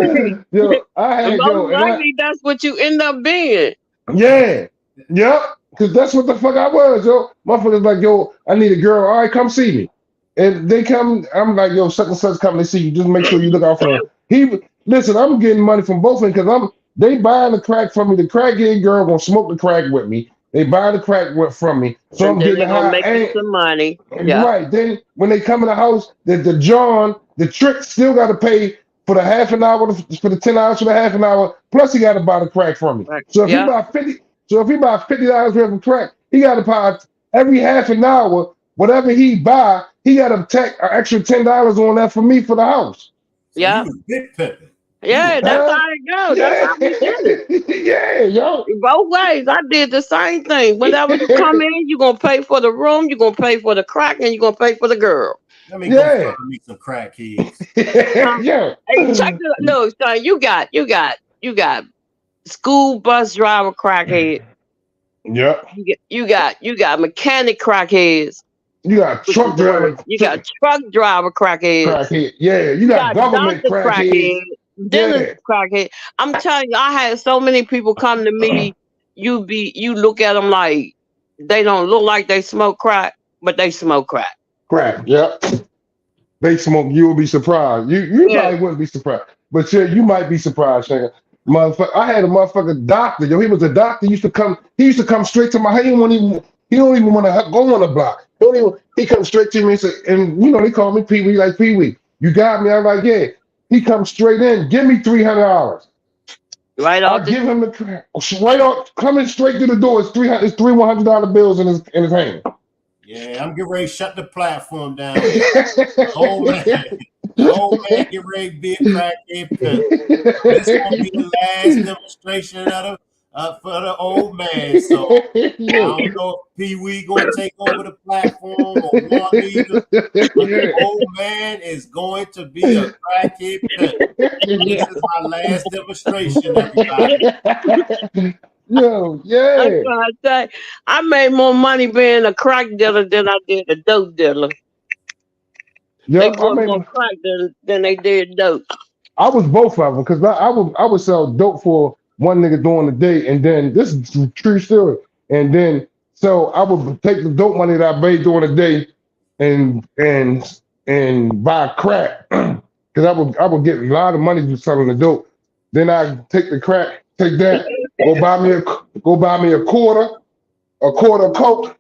I And had most and likely that's what you end up being. yeah, yep, because that's what the fuck I was, yo. Motherfuckers like, yo, I need a girl. All right, come see me. And they come, I'm like, yo, such and such coming to see you. Just make sure you look out for them. Listen, I'm getting money from both of them because they buying the crack from me. The crackhead girl gonna smoke the crack with me. They buy the crack from me, so And I'm then getting they're gonna high. make you some money. Yeah. Right then, when they come in the house, the trick still got to pay for the half an hour, for the 10 hours for the half an hour. Plus, he got to buy the crack from me. Right. So if he Yeah. buy $50 worth of crack, he got to buy every half an hour. Whatever he buy, he got to take an extra $10 on that for me for the house. So Yeah. you was big pimping. Yeah, that's how it goes. That's how we did it. Yeah, yo. Both ways. I did the same thing. Whenever you come in, you're gonna pay for the room, you're gonna pay for the crack, and you're gonna pay for the girl. Let me go find me some crackheads. Yeah. Hey, check it out. Look, son, you got school bus driver crackhead. Yep. You got mechanic crackheads. You got truck driver. You got truck driver crackheads. Crackhead. Yeah, you got government doctor crackheads. Dentist crackhead. I'm telling you, I had so many people come to me. You look at them like they don't look like they smoke crack, but they smoke crack. Crack. Yep. They smoke. You will be surprised. You probably wouldn't be surprised, but yeah, you might be surprised, nigga. Motherfucker, I had a motherfucker doctor. Yo, he was a doctor. He used to come straight to my. He don't even want to go on the block. He comes straight to me and say, and they call me Pee Wee, like Pee Wee. You got me? I'm like, yeah. He comes straight in. Give me $300. Right off. I give him the crack. Right off, coming straight through the door. It's three $100 bills in his hand. Yeah, I'm getting ready to shut the platform down. Old man get ready to be a crackhead pimp. This is gonna be the last demonstration for the old man. So I don't know if Pee Wee gonna take over the platform or what either. But the old man is going to be a crackhead pimp. This is my last demonstration, everybody. Yo, yeah. I'm trying to say, I made more money being a crack dealer than I did a dope dealer. They bought more crack than they did dope. I was both of them because I would sell dope for one nigga during the day, and then this is a true story. And then so I would take the dope money that I made during the day and buy crack because I would get a lot of money just selling the dope. Then I take the crack, take that, go buy me a quarter of coke,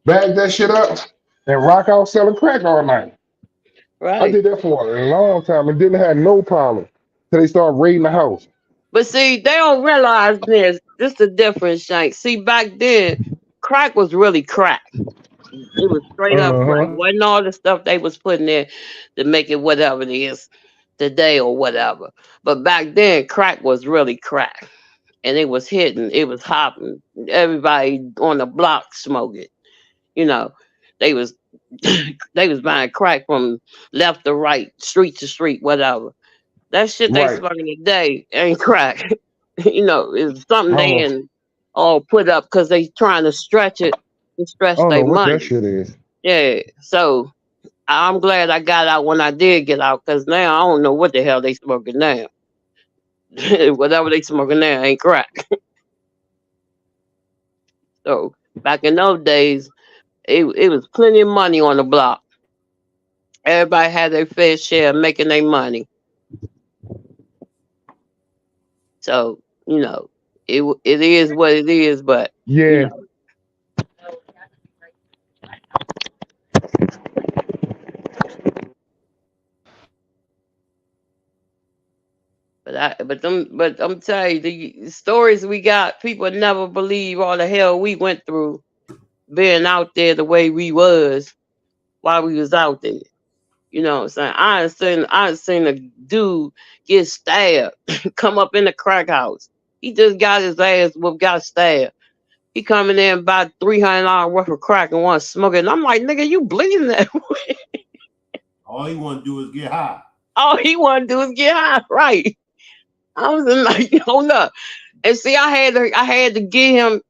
bag that shit up, and rock out selling crack all night. Right. I did that for a long time and didn't have no problem till they started raiding the house. But see, they don't realize this. This is the difference, Shank. See, back then, crack was really crack. It was straight up crack. Wasn't all the stuff they was putting in to make it whatever it is today or whatever. But back then, crack was really crack. And it was hitting. It was hopping. Everybody on the block smoking. They was buying crack from left to right, street to street, whatever. That shit they smoking today ain't crack. it's something I don't they know. and all put up because they trying to stretch it to I stretch don't know their what that money. shit is. Yeah. So I'm glad I got out when I did get out because now I don't know what the hell they smoking now. Whatever they smoking now ain't crack. So back in those days, it was plenty of money on the block. Everybody had their fair share of making their money. So it is what it is. But you Yeah. know, but I'm telling you, the stories we got, people never believe all the hell we went through being out there the way we was while we was out there. You know what I'm saying? I done seen a dude get stabbed, come up in the crack house. He just got his ass whooped, got stabbed. He coming in about $300 worth of crack and want to smoke it. And I'm like, nigga, you bleeding that way. All he want to do is get high. All he want to do is get high, right? I was like, hold up. And see, I had to give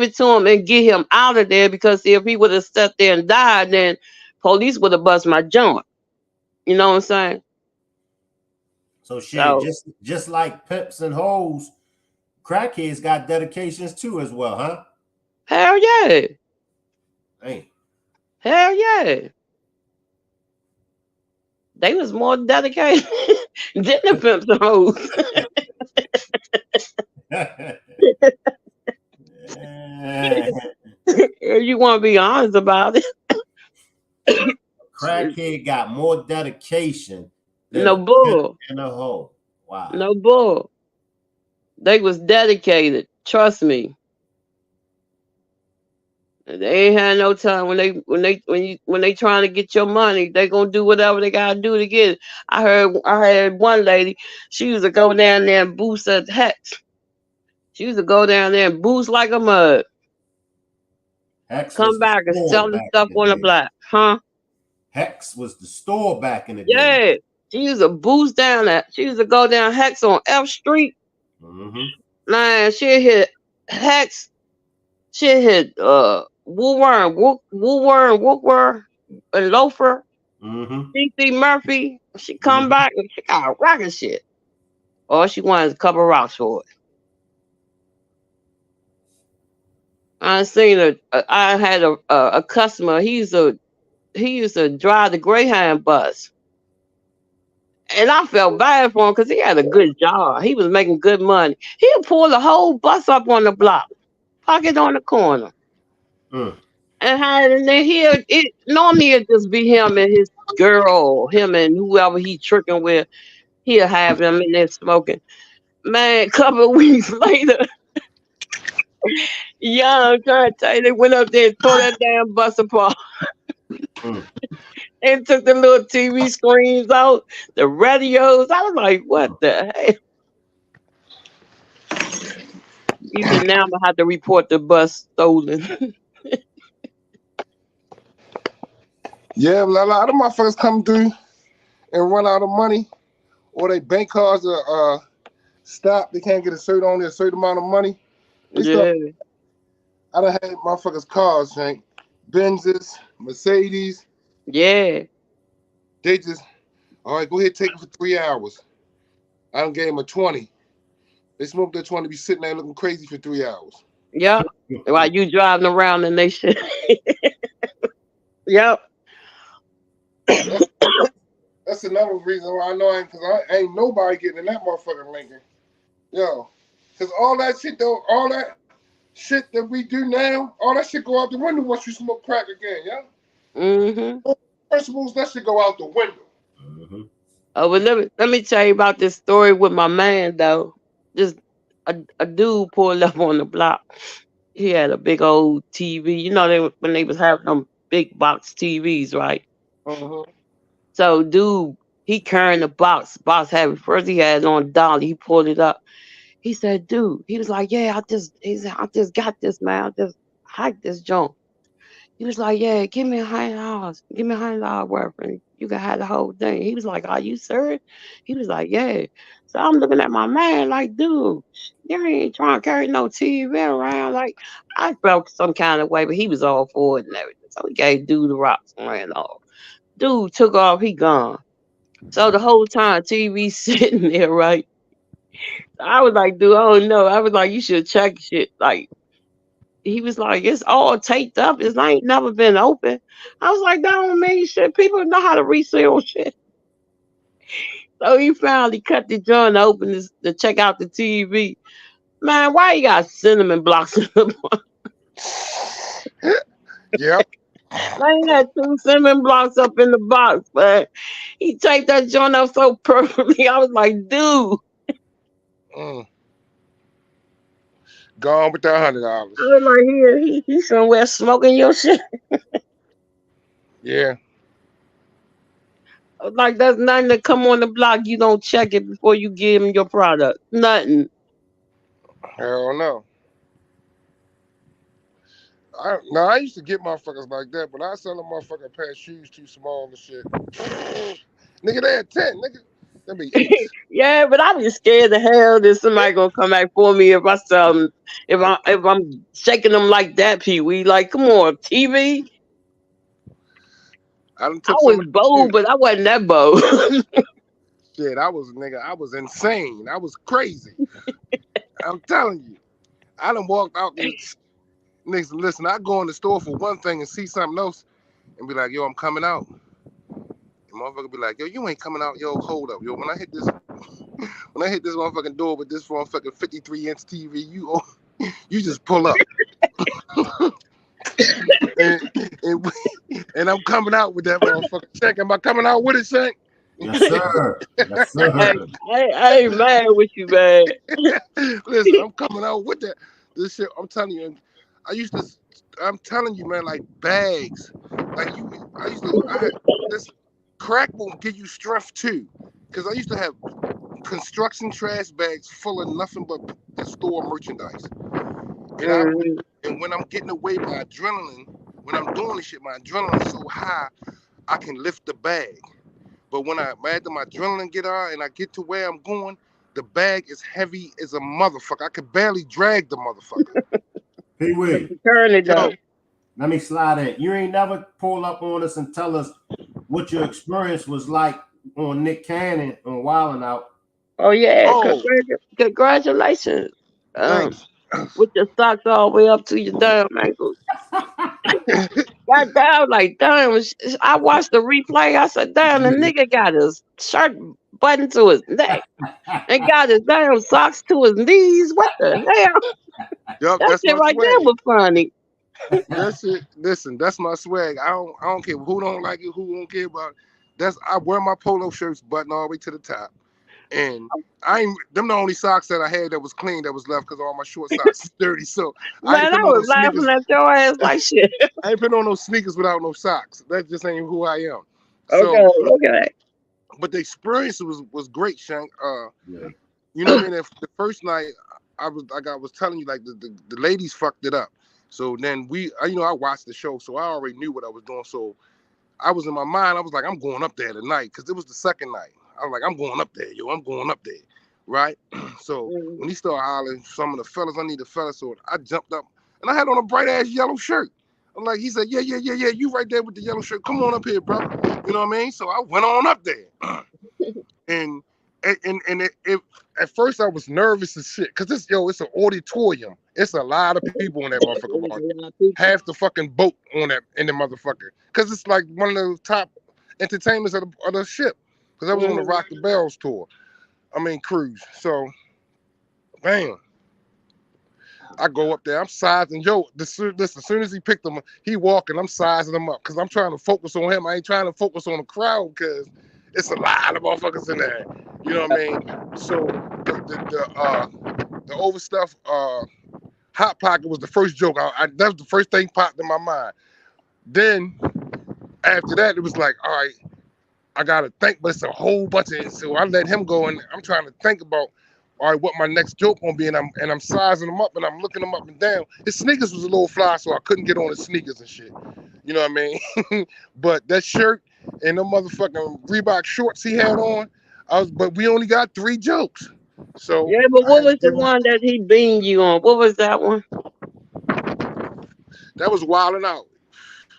it to him and get him out of there because if he would have sat there and died, then police would have bust my joint. You know what I'm saying? So shit, So just like Pips and hoes, crackheads got dedications too as well, huh? hell yeah. Hey. Hell yeah. They was more dedicated than the pimps and hoes. If you want to be honest about it. Crackhead got more dedication than No a pimp bull. and a hoe. Wow. No bull. They was dedicated. Trust me. They ain't had no time when they trying to get your money. They gonna do whatever they gotta do to get it. I heard one lady. She used to go down there and boost at Hex. She used to go down there and boost like a mug. Hex Come was the back and store sell the back stuff in on the the day. block, huh? Hex was the store back in the day. Yeah. She used to boost down that. She used to go down Hex on F Street. Mm-hmm. Man, she hit Hex. She hit Woolworm, and Loafer, Mm-hmm. CC Murphy. She come Mm-hmm. back and she got rocket shit. All she wanted is a couple rocks for it. I seen I had a customer. He used to drive the Greyhound bus. And I felt bad for him because he had a good job. He was making good money. He'll pull the whole bus up on the block, park it on the corner, Mm. and hide in there. Normally it just be him and his girl, him and whoever he tricking with. He'll have them in there smoking. Man, a couple of weeks later, yeah, I'm trying to tell you, they went up there and tore that damn bus apart Mm. and took the little TV screens out, the radios. I was like, what the hell? He said, now I'm gonna have to report the bus stolen. Yeah, a lot of motherfuckers come through and run out of money, or they bank cards are stop. They can't get a certain amount of money. They start. Yeah, I done had motherfuckers cars, Hank. Benzes, Mercedes. yeah, They just, all right, go ahead, take it for 3 hours. I done gave them a 20. They smoked that 20, be sitting there looking crazy for 3 hours. yep. While you driving around and they shit. Yep. That's another reason why I know because I ain't nobody getting in that motherfucking Lincoln. Yo, because all that shit though, all that shit that we do now, all that shit go out the window once you smoke crack again, yeah? Mm-hmm. Principles, that shit go out the window. Mm-hmm. Oh, but let me tell you about this story with my man though. Just a dude pulled up on the block. He had a big old TV. When they was having them big box TVs, right? Uh-huh. So, dude, he carrying the box. Box had it. First he had it on dolly. He pulled it up. He said, dude, he was like, yeah, I just got this, man. I just hiked this junk. He was like, yeah, give me $100. Give me $100 worth, and you can have the whole thing. He was like, are you serious? He was like, yeah. So I'm looking at my man like, dude, you ain't trying to carry no TV around. Like, I felt some kind of way, but he was all for it and everything. So he gave dude the rocks and ran off. Dude took off, he gone. So the whole time TV sitting there, right? I was like, dude, oh no. I was like, you should check shit. Like, he was like, it's all taped up. It's ain't never been open. I was like, that don't mean shit. People know how to resell shit. So he finally cut the joint open to check out the TV. Man, why you got cinnamon blocks in the box? Yep. Man, he had 2 cinnamon blocks up in the box, but he taped that joint up so perfectly. I was like, dude. Mm. Gone with that $100. I was like, here, he somewhere smoking your shit. Yeah. I was like, there's nothing to come on the block. You don't check it before you give him your product. Nothing. Hell no. I used to get motherfuckers like that, but I sell a motherfucker a pair of shoes too small and shit. Nigga, they had 10. Nigga, they be 8. Yeah, but I be scared to hell that somebody gonna come back for me if I sell them. If I'm shaking them like that, Pee Wee. Like, come on, TV. I done I took was some bold, shit. but I wasn't that bold. Shit, I was insane. I was crazy. I'm telling you. I done walked out there. Niggas, listen, I go in the store for one thing and see something else and be like, yo, I'm coming out. The motherfucker be like, yo, you ain't coming out. Yo, hold up. Yo, when I hit this motherfucking door with this motherfucking 53-inch TV, you just pull up. and I'm coming out with that motherfucking check. Am I coming out with it, Shank? Yes, sir. Yes, sir. I ain't mad with you, man. Listen, I'm coming out with that. This shit, I'm telling you, I'm telling you, man, like bags. Like this crack will give you strength too. Because I used to have construction trash bags full of nothing but store merchandise. And when I'm getting away my adrenaline, when I'm doing this shit, my adrenaline's so high, I can lift the bag. But when after my adrenaline get out and I get to where I'm going, the bag is heavy as a motherfucker. I could barely drag the motherfucker. Pee Wee, Turn it down. let me slide in. You ain't never pull up on us and tell us what your experience was like on Nick Cannon on Wildin' Out. Oh yeah, Oh, congratulations. thanks. With your socks all the way up to your damn ankles. God damn, like damn. I watched the replay. I said, damn, the nigga got his shirt buttoned to his neck and got his damn socks to his knees. What the hell? Yup, That that's shit my right there swag. was funny. That shit, listen, that's my swag. I don't care who don't like it, who don't care about it. I wear my polo shirts button all the way to the top. And them the only socks that I had that was clean that was left because all my short socks is dirty. So I ain't Man, I putting on no was laughing sneakers. at your ass like shit. I ain't putting on no sneakers without no socks. That just ain't who I am. Okay, So, okay. but the experience was great, Shank. Yeah. You know what I mean? The first night I was telling you, like the ladies fucked it up. So then I watched the show, so I already knew what I was doing. So I was in my mind, I was like, I'm going up there tonight, because it was the second night. I was like, I'm going up there, I'm going up there, right? So when he started hollering, some of the fellas, I need the fellas, so I jumped up, and I had on a bright ass yellow shirt. I'm like, he said, yeah, you right there with the yellow shirt. Come on up here, bro. You know what I mean? So I went on up there, and at first I was nervous as shit, because it's an auditorium. It's a lot of people in that motherfucker. Half the fucking boat in the motherfucker. Because it's like one of the top entertainers of the ship. Because I was on the Rock the Bells tour. Cruise. So, bam. I go up there. I'm sizing. As soon as he picked him, he walking. I'm sizing him up because I'm trying to focus on him. I ain't trying to focus on the crowd because it's a lot of motherfuckers in there. You know what I mean? So the overstuff Hot Pocket was the first joke. That was the first thing popped in my mind. Then after that, it was like, all right, I gotta think, but it's a whole bunch of it. So I let him go, and I'm trying to think about, all right, what my next joke gonna be, and I'm sizing them up, and I'm looking them up and down. His sneakers was a little fly, so I couldn't get on his sneakers and shit. You know what I mean? But that shirt and them motherfucking Reebok shorts he had on, but we only got 3 jokes. So Yeah, but I what had to was the give him. one that he beamed you on? What was that one? That was wilding out.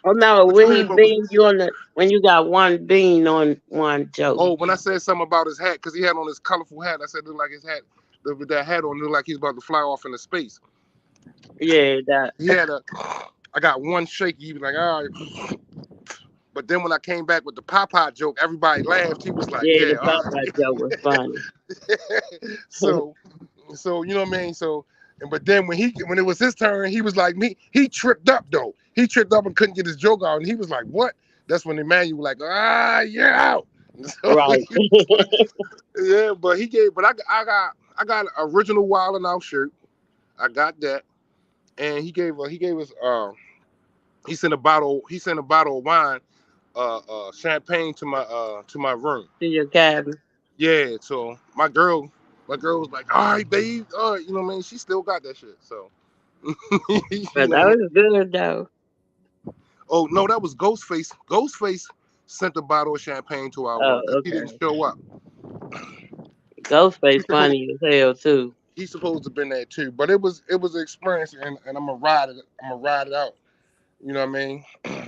Oh no, What you when mean? he beamed you on the when you got one bean on one joke. Oh, when I said something about his hat, because he had on his colorful hat, I said looked like his hat, with that hat on, looked like he's about to fly off into space. Yeah, that. He had a. I got one shake. He was like, all right. But then when I came back with the Popeye joke, everybody laughed. He was like, Yeah, yeah, the all Popeye joke was funny. right. So you know what I mean. So, but then when it was his turn, he was like me. He tripped up though. He tripped up and couldn't get his joke out, and he was like, what? That's when Emmanuel was like, yeah out. So Right. yeah, but he gave. But I got an original Wild and Out shirt. I got that, and he gave us he sent a bottle of wine, champagne to my room. To your cabin. Yeah, so my girl was like, all right, babe, all right, you know what I mean? She still got that shit. So you But know that what I mean? was good though. Oh no, that was Ghostface. Ghostface sent a bottle of champagne to our Oh, room because he didn't okay. show up. Ghostface He's supposed funny as hell too. he's supposed to have been there too. But it was an experience, and I'm gonna ride it out. You know what I mean?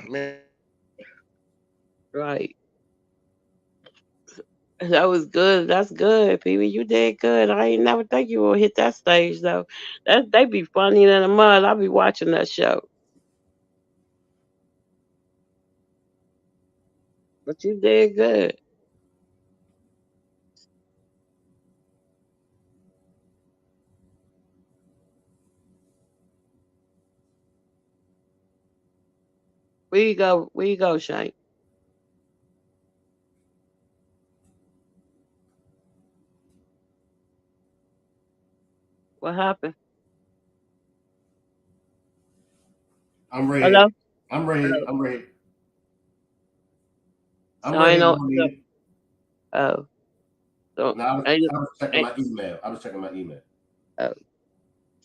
Man, Right. That was good. That's good, Pee Wee. You did good. I ain't never think you would hit that stage though. That they be funny than a mud. I be watching that show. But you did good. Where you go? Where you go, Shank? What happened? I'm ready. Hello? I'm ready. Hello. I'm ready. I'm So ain't ready, no. So, Juanita. oh, so No, ain't, I was checking ain't my email. I was checking my email. oh.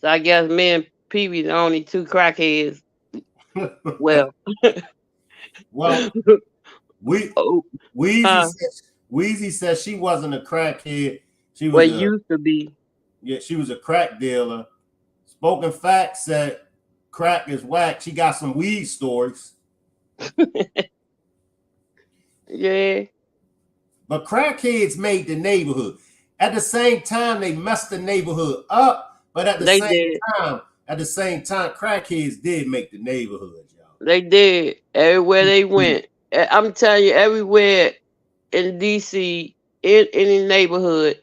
So I guess me and Pee Wee the only two crackheads. Well, Well, we oh, Wheezy huh? said Wheezy said she wasn't a crackhead. She was What a used to be. yeah, she was a crack dealer. Spoken Fact said crack is whack. She got some weed stories. Yeah, But crackheads made the neighborhood. At the same time, they messed the neighborhood up. But they did. at the same time, crackheads did make the neighborhood, y'all. They did. Everywhere they went. I'm telling you, everywhere in DC, in any neighborhood,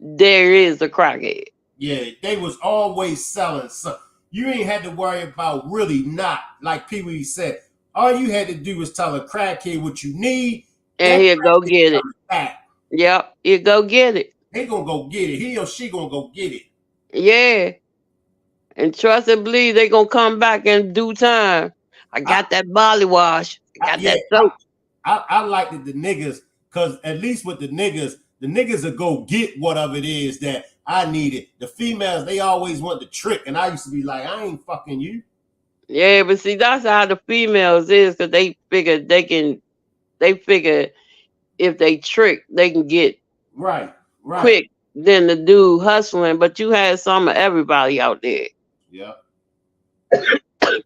there is a crackhead. Yeah, they was always selling something. You ain't had to worry about really not, like Pee Wee said. All you had to do was tell a crackhead what you need. And That he'll go crackhead get it. coming back. Yep, he'll go get it. They gonna go get it. He or she gonna go get it. Yeah. And trust and believe they gonna come back in due time. I I, got that body wash. I got yeah, that soap. I liked it, the niggas, because at least with the niggas will go get whatever it is that I needed. The females, they always want the trick, and I used to be like, I ain't fucking you. Yeah, but see, that's how the females is, because they figure if they trick, they can get Right, right. quick than the dude hustling. But you had some of everybody out there, Yeah,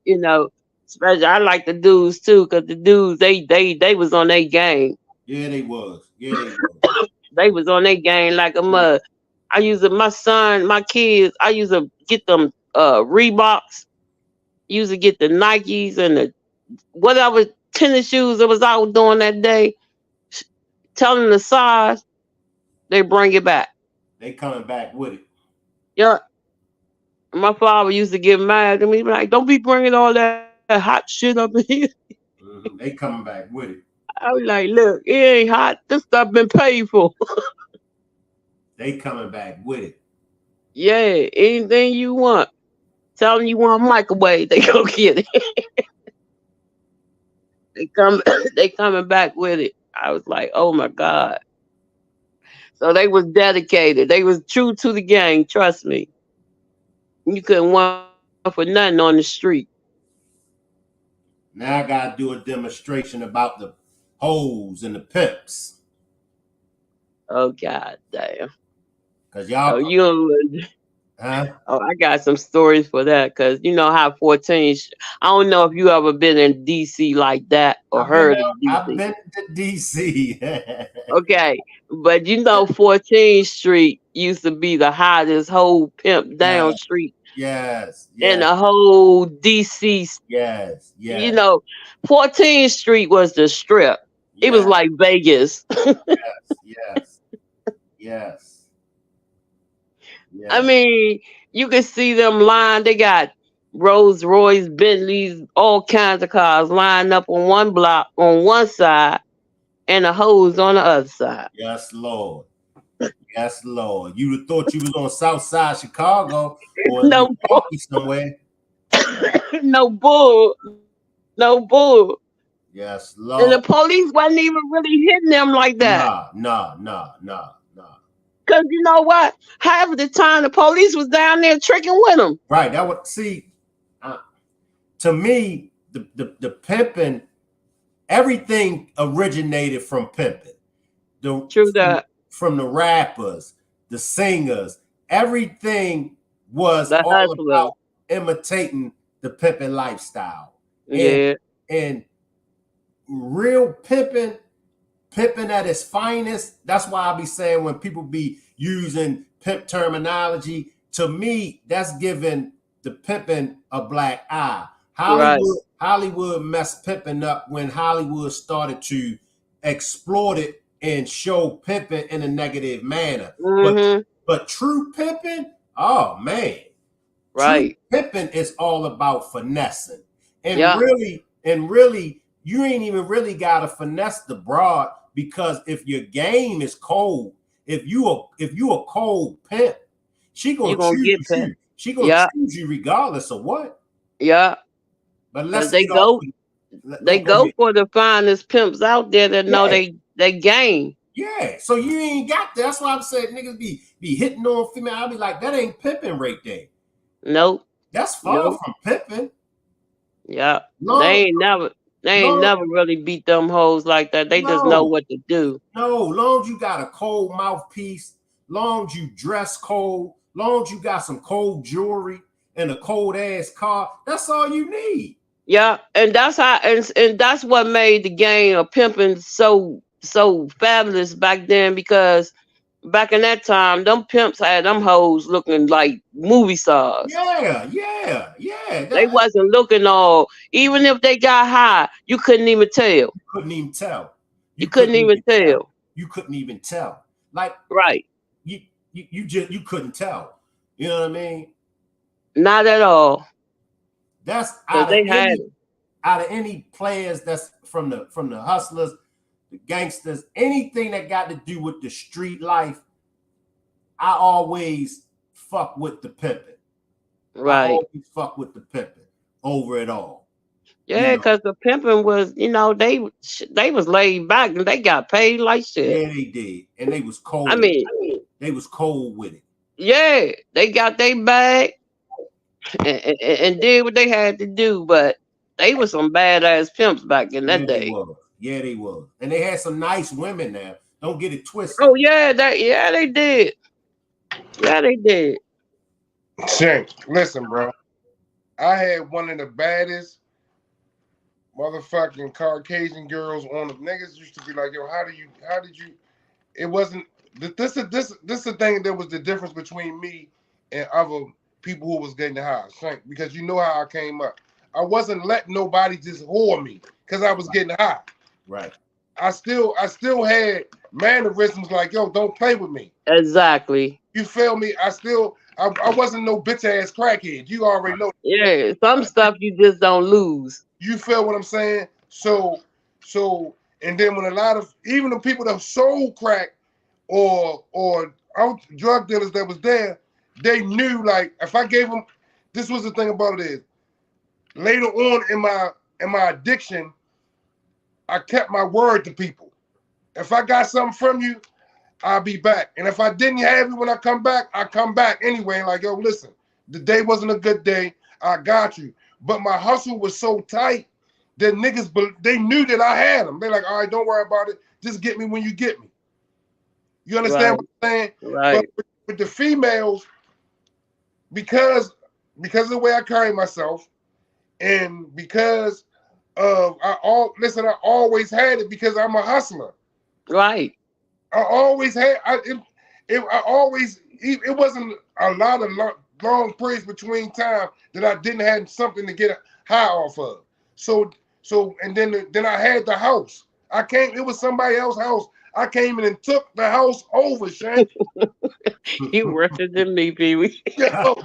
you know. Especially, I like the dudes too, because the dudes they was on their game. yeah, they was. Yeah, they was. They was on their game like a mud. I used to my son, my kids. I used to get them Reeboks. Used to get the Nikes and the whatever tennis shoes that was out doing that day. Tell them the size, they bring it back. They coming back with it. Yeah, my father used to get mad at me, like, "Don't be bringing all that hot shit up in here." They coming back with it. I was like, "Look, it ain't hot. This stuff been paid for." They coming back with it. Yeah, anything you want. Tell them you want a microwave, they go get it. They come, they coming back with it. I was like, "Oh my god!" So they was dedicated. They was true to the game. Trust me. You couldn't want for nothing on the street. Now I gotta do a demonstration about the hoes and the pimps. Oh god damn. Cause Oh, y'all, you. huh? Oh, I got some stories for that because you know how 14. I don't know if you ever been in DC like that or heard of I've DC. been to DC. Okay, but you know 14th Street used to be the hottest whole pimp Yeah, down street yes, in yes, the whole DC. yes, You yes, know, 14th Street was the strip. It was yes, like Vegas. yes, yes, I yes. mean, you can see them lined. They got Rolls Royce, Bentleys, all kinds of cars lined up on one block on one side and the hose on the other side. Yes, Lord. Yes, Lord. You'd have thought you was on South Side Chicago or No bull, Milwaukee somewhere. no bull, no bull. Yes, And the Lord. police wasn't even really hitting them like that. Nah, nah, nah, nah, nah. Cause you know what? Half of the time the police was down there tricking with them. Right. That would see. Uh, to me, the pimping, everything originated from pimping. The True that. from the rappers, the singers, everything was The all hustler. about imitating the pimping lifestyle. And Yeah. and real pimping at its finest. That's why I be saying when people be using pimp terminology, to me, that's giving the pimping a black eye. Right. Hollywood messed pimping up when Hollywood started to exploit it and show pimping in a negative manner. Mm-hmm. But true pimping, oh man, true Right. pimping is all about finessing. And Yeah. really, you ain't even really gotta finesse the broad, because if your game is cold, if you a cold pimp, she You gonna gonna get choose past. you. She gonna Yeah. choose you regardless of what. Yeah. But Cause let's get off. they Go go ahead. for the finest pimps out there that know Yeah, they game. yeah. So you ain't got that. That's why I'm saying niggas be hitting on female. I'll be like, that ain't pimping right there. Nope. That's far Nope. from pimping. Yeah. Long, They ain't long, never really beat them hoes like that. They just know no. what to do. No, long as you got a cold mouthpiece, long as you dress cold, long as you got some cold jewelry and a cold ass car, that's all you need. Yeah, and that's how and that's what made the game of pimping so fabulous back then because back in that time, them pimps had them hoes looking like movie stars. Yeah, yeah, yeah. They That, wasn't looking all even if they got high, you couldn't even tell. you couldn't even tell. You You couldn't couldn't even even tell. tell. You couldn't even tell. Like Right. you couldn't tell. You know what I mean? Not at all. That's Because they had it. out of any players that's from the hustlers, the gangsters, anything that got to do with the street life, I always fuck with the pimping. I Right. always fuck with the pimping over it all. You Yeah, know, because the pimping was, they was laid back and they got paid like shit. yeah, they did, and they was I cold. mean, They was cold with it. yeah, they got their bag and did what they had to do, but they was some badass pimps back in Yeah, that they day. was. Yeah, they was, and they had some nice women now. Don't get it twisted. Oh yeah, they did. Yeah, they did. Shank, listen, bro. I had one of the baddest motherfucking Caucasian girls on the niggas used to be like, yo, how did you it wasn't this is the thing that was the difference between me and other people who was getting high, Shank, because you know how I came up. I wasn't letting nobody just whore me because I was getting high. Right. I still had mannerisms like, yo, don't play with me. Exactly. You feel me? I wasn't no bitch ass crackhead. You already know. Yeah, some stuff you just don't lose. You feel what I'm saying? So, and then when a lot of even the people that sold crack or drug dealers that was there, they knew like if I gave them, this was the thing about it is later on in my addiction, I kept my word to people. If I got something from you, I'll be back. And if I didn't have it when I come back, I come back anyway. Like, yo, listen, the day wasn't a good day. I got you. But my hustle was so tight that niggas, they knew that I had them. They're like, all right, don't worry about it. Just get me when you get me. You understand what I'm saying? Right. But with the females, because of the way I carry myself, and because of I always had it because I'm a hustler. Right. I always had it wasn't a lot of long periods between time that I didn't have something to get high off of. And then I had the house. It was somebody else's house. I came in and took the house over, Shane. You worse than me, Pee Wee. Yo,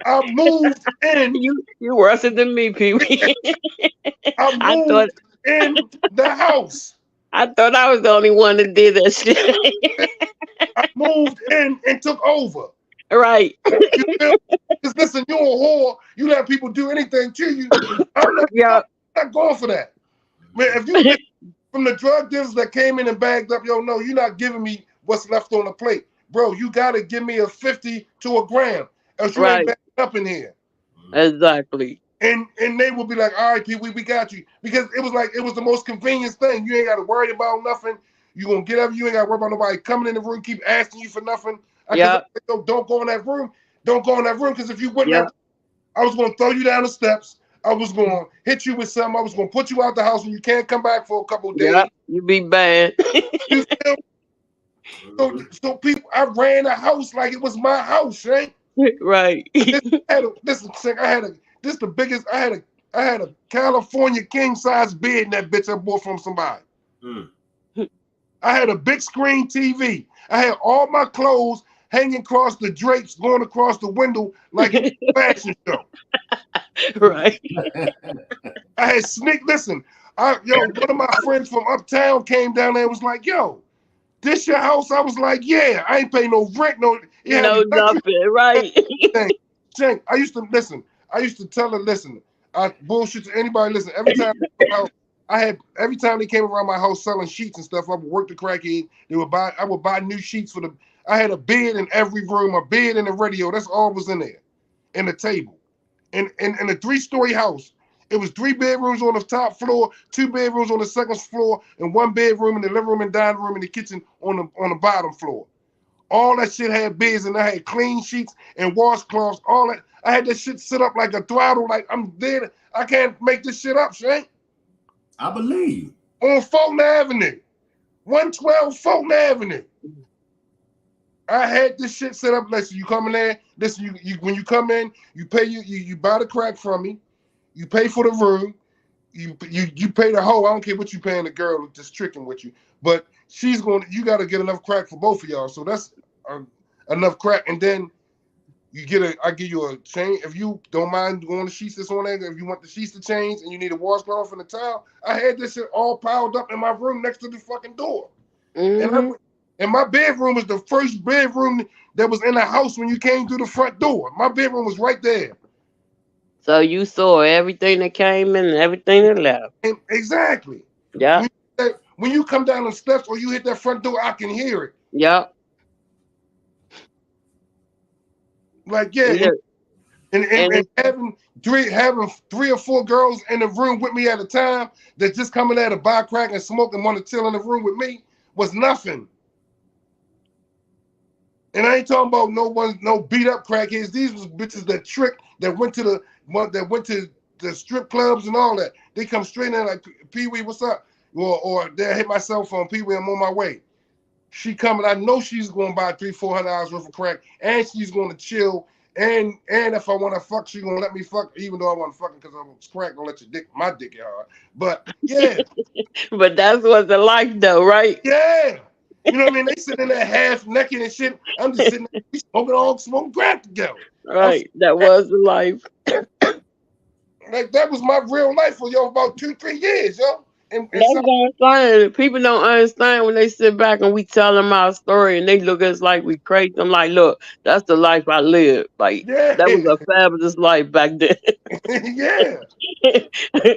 I moved in. You worse than me, Pee Wee. I I thought moved in the house. I thought I was the only one that did that shit. I moved in and took over. Right. You feel? Because listen, you're a whore. You let people do anything to you. I'm Yeah. not going for that. Man, if you from the drug dealers that came in and bagged up, yo, no, you're not giving me what's left on the plate. Bro, you gotta give me a 50 to a gram. Else you ain't Right. bagged up in here. Exactly. And they will be like, all right, Pee-wee, we got you. Because it was the most convenient thing. You ain't gotta worry about nothing. You gonna get up, you ain't gotta worry about nobody coming in the room, keep asking you for nothing. Yeah. Don't go in that room. Don't go in that room, because if you wouldn't Yeah. have, I was gonna throw you down the steps. I was gonna hit you with something. I was gonna put you out the house and you can't come back for a couple of days. Yeah. You be bad. You feel? So people, I ran the house like it was my house, right? Right. This the biggest. I had a California king size bed in that bitch I bought from somebody. I had a big screen TV. I had all my clothes hanging across the drapes, going across the window like a fashion show. Right. I had listen, one of my friends from uptown came down there and was like, yo, this your house? I was like, yeah, I ain't paying no rent, No nothing. Right. Shank, I used to tell her, listen, I bullshit to anybody, listen, every time they came around my house selling sheets and stuff, I would work the CrackHead. I would buy new sheets I had a bed in every room, a bed and a radio. That's all was in there. And a table. In a 3-story house. It was 3 bedrooms on the top floor, 2 bedrooms on the second floor, and 1 bedroom in the living room and dining room and the kitchen on the bottom floor. All that shit had beds, and I had clean sheets and washcloths. All that. I had this shit set up like a throttle, like I'm dead. I can't make this shit up, Shane. I believe. On Fulton Avenue, 112 Fulton Avenue. I had this shit set up. Listen, you come in there. Listen, you when you come in, you pay you buy the crack from me. You pay for the room. You pay the hoe. I don't care what you paying the girl that's tricking with you, but you got to get enough crack for both of y'all. So that's enough crack, and then I give you a change. If you don't mind going the sheets that's on there, if you want the sheets to change and you need a washcloth and a towel, I had this shit all piled up in my room next to the fucking door. Mm-hmm. And my bedroom was the first bedroom that was in the house when you came through the front door. My bedroom was right there. So you saw everything that came in and everything that left. Exactly. Yeah. When you come down the steps or you hit that front door, I can hear it. Yep. Like, yeah. And having three or four girls in the room with me at a time that just coming there to buy crack and smoke and want to chill in the room with me was nothing. And I ain't talking about no beat up crackheads. These was bitches that went to the strip clubs and all that. They come straight in like, Pee Wee, what's up? Or they hit my cell phone, Pee Wee, I'm on my way. She coming, I know she's going to buy $300-400 worth of crack, and she's going to chill. And if I want to fuck, she's going to let me fuck, even though I want to fuck because I'm crack gonna let my dick get hard. But yeah. But that's what the life though, right? Yeah. You know what I mean? They sitting there half naked and shit. I'm just sitting there smoking crack together. Right. That was the life. Like that was my real life for about 2-3 years, yo. And That's so, what I'm saying. People don't understand when they sit back and we tell them our story and they look at us like we crazy. I'm like, look, that's the life I lived. Like yeah. that was a fabulous life back then. Yeah.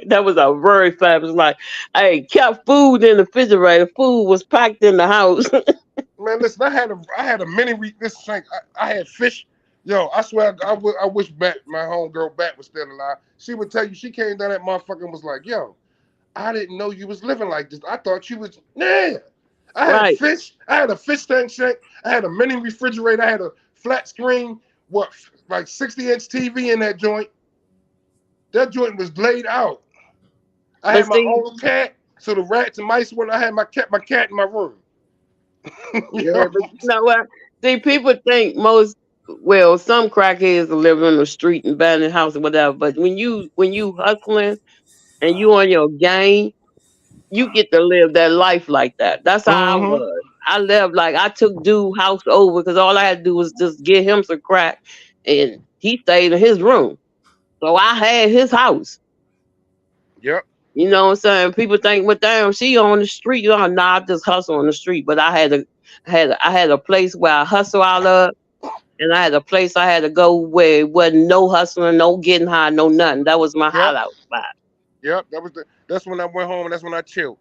That was a very fabulous life. I kept food in the refrigerator. Food was packed in the house. Man, listen, I had a mini I had fish. Yo, I swear I wish my homegirl Bat was still alive. She would tell you she came down that motherfucker and was like, yo, I didn't know you was living like this. I thought you was, yeah. I had Right. fish. I had a fish tank shank. I had a mini refrigerator. I had a flat screen, like 60-inch TV in that joint. That joint was laid out. I But had my see, own cat, so the rats and mice went. I had my cat in my room. You yeah, know? but you know what? See, people think well, some crackheads are living on the street and abandoned house or whatever. But when you hustling and you on your game, you get to live that life like that. That's how I Mm-hmm. was. I lived like I took dude house over because all I had to do was just get him some crack, and he stayed in his room. So I had his house. Yep. You know what I'm saying? People think, well, damn, she on the street. Oh, nah, I just hustle on the street. But I had a place where I hustle out of, and I had a place I had to go where it wasn't no hustling, no getting high, no nothing. That was my Yep. hideout spot. Yep. That's when I went home. And that's when I chilled.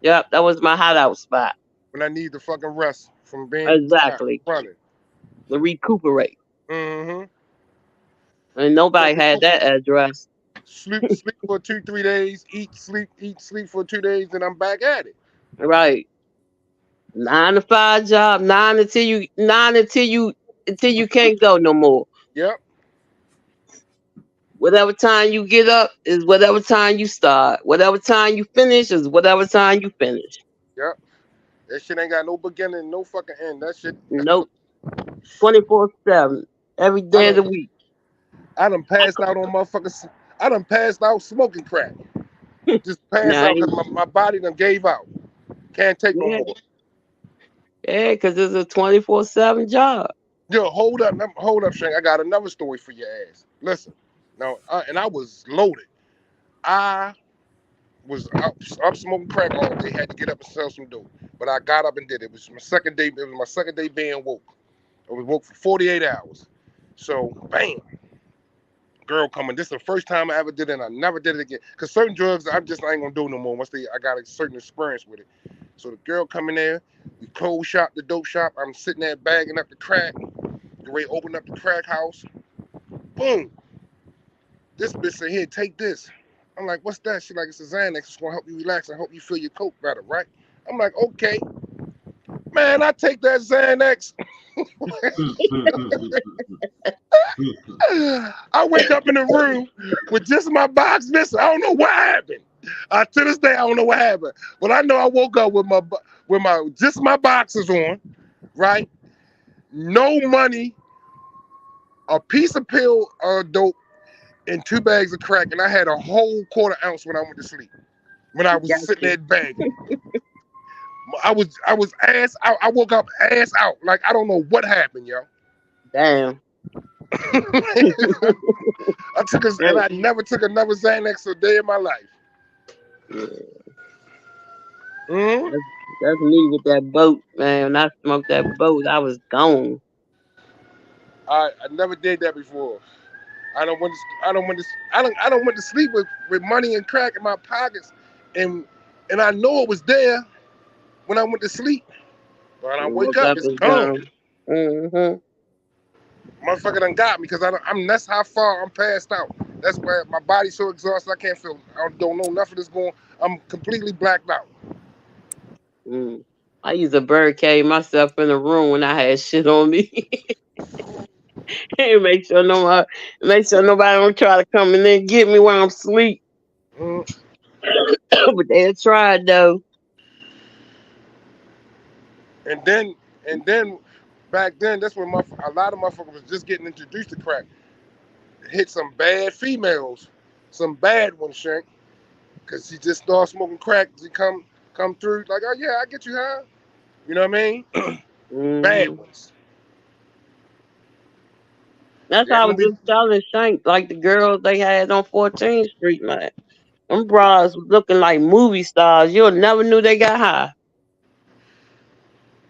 Yep, that was my hideout spot. When I need the fucking rest from being tired Exactly. running. To recuperate. Mm-hmm. And nobody had that address. Sleep for 2-3 days. Eat, sleep for 2 days, and I'm back at it. Right. 9 to 5 job, nine until you can't go no more. Yep. Whatever time you get up is whatever time you start. Whatever time you finish is whatever time you finish. Yep. That shit ain't got no beginning, no fucking end. That shit. Nope. 24/7. Every I day of done, the week. I done passed out on motherfuckers. I done passed out smoking crack. Just passed out Nice. because my body done gave out. Can't take no Yeah. more. Yeah, because it's a 24/7 job. Yo, hold up, Shank. I got another story for your ass. Listen, now, and I was loaded. I was up smoking crack all day. Had to get up and sell some dope, but I got up and did it. It was my second day. It was my second day being woke. I was woke for 48 hours. So, bam, girl coming. This is the first time I ever did it, and I never did it again. Cause certain drugs, I ain't gonna do no more. I got a certain experience with it. So the girl coming there, we close shop, the dope shop. I'm sitting there bagging up the crack. The way open up the crack house. Boom. This bitch said, "Here, take this." I'm like, "What's that?" She like, "It's a Xanax. It's gonna help you relax and help you feel your coke better, right?" I'm like, "Okay." Man, I take that Xanax. I wake up in the room with just my box missing. I don't know what happened. To this day, I don't know what happened. But I know I woke up with my just my boxes on, right? No money, a piece of pill dope, and 2 bags of crack, and I had a whole quarter ounce when I went to sleep. When I was Got sitting you. there bagging, I was ass out. I woke up ass out. Like I don't know what happened, yo. Damn. And I never took another Xanax a day in my life. Yeah, Mm-hmm. that's me with that boat, man. When I smoked that boat, I was gone. I never did that before. I don't went to I don't went to I don't went to sleep with money and crack in my pockets, and I know it was there when I went to sleep. But when I And wake woke up, up it's and gone. gone. Mm-hmm. Motherfucker done got me because I'm that's how far I'm passed out. That's where my body's so exhausted I can't feel. I don't know nothing that's going. I'm completely blacked out. Mm. I used to barricade myself in the room when I had shit on me. And make sure nobody don't try to come in there and get me while I'm asleep. Mm. But they tried though. And then back then that's when a lot of motherfuckers was just getting introduced to crack. Hit some bad females, some bad ones, Shank. Cause she just started smoking crack. She come through like, "Oh yeah, I get you high." You know what I mean? Bad Hmm. ones. That's Yeah, how I when was we just telling Shank, like the girls they had on 14th Street, man. Them bras was looking like movie stars. You'll never knew they got high.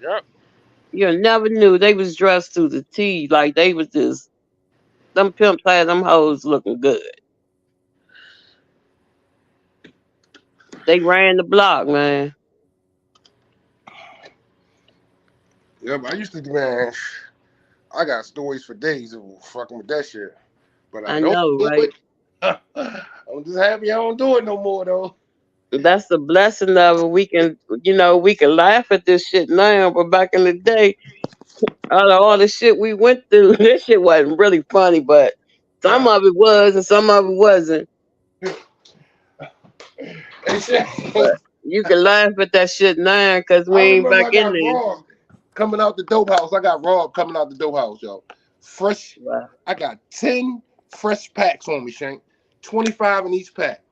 Yep. You never knew they was dressed to the T. Like they was just them pimps had them hoes looking good. They ran the block, man. Yep. I used to man. I got stories for days of fucking with that shit, but I I don't know, do right? it. I'm just happy I don't do it no more though. That's the blessing of it. We can, we can laugh at this shit now, but back in the day, out of all the shit we went through, this shit wasn't really funny, but some of it was and some of it wasn't. But you can laugh at that shit now because we I ain't remember back I in got there. robbed coming out the dope house. I got robbed coming out the dope house, yo. Fresh. Wow. I got 10 fresh packs on me, Shank. 25 in each pack.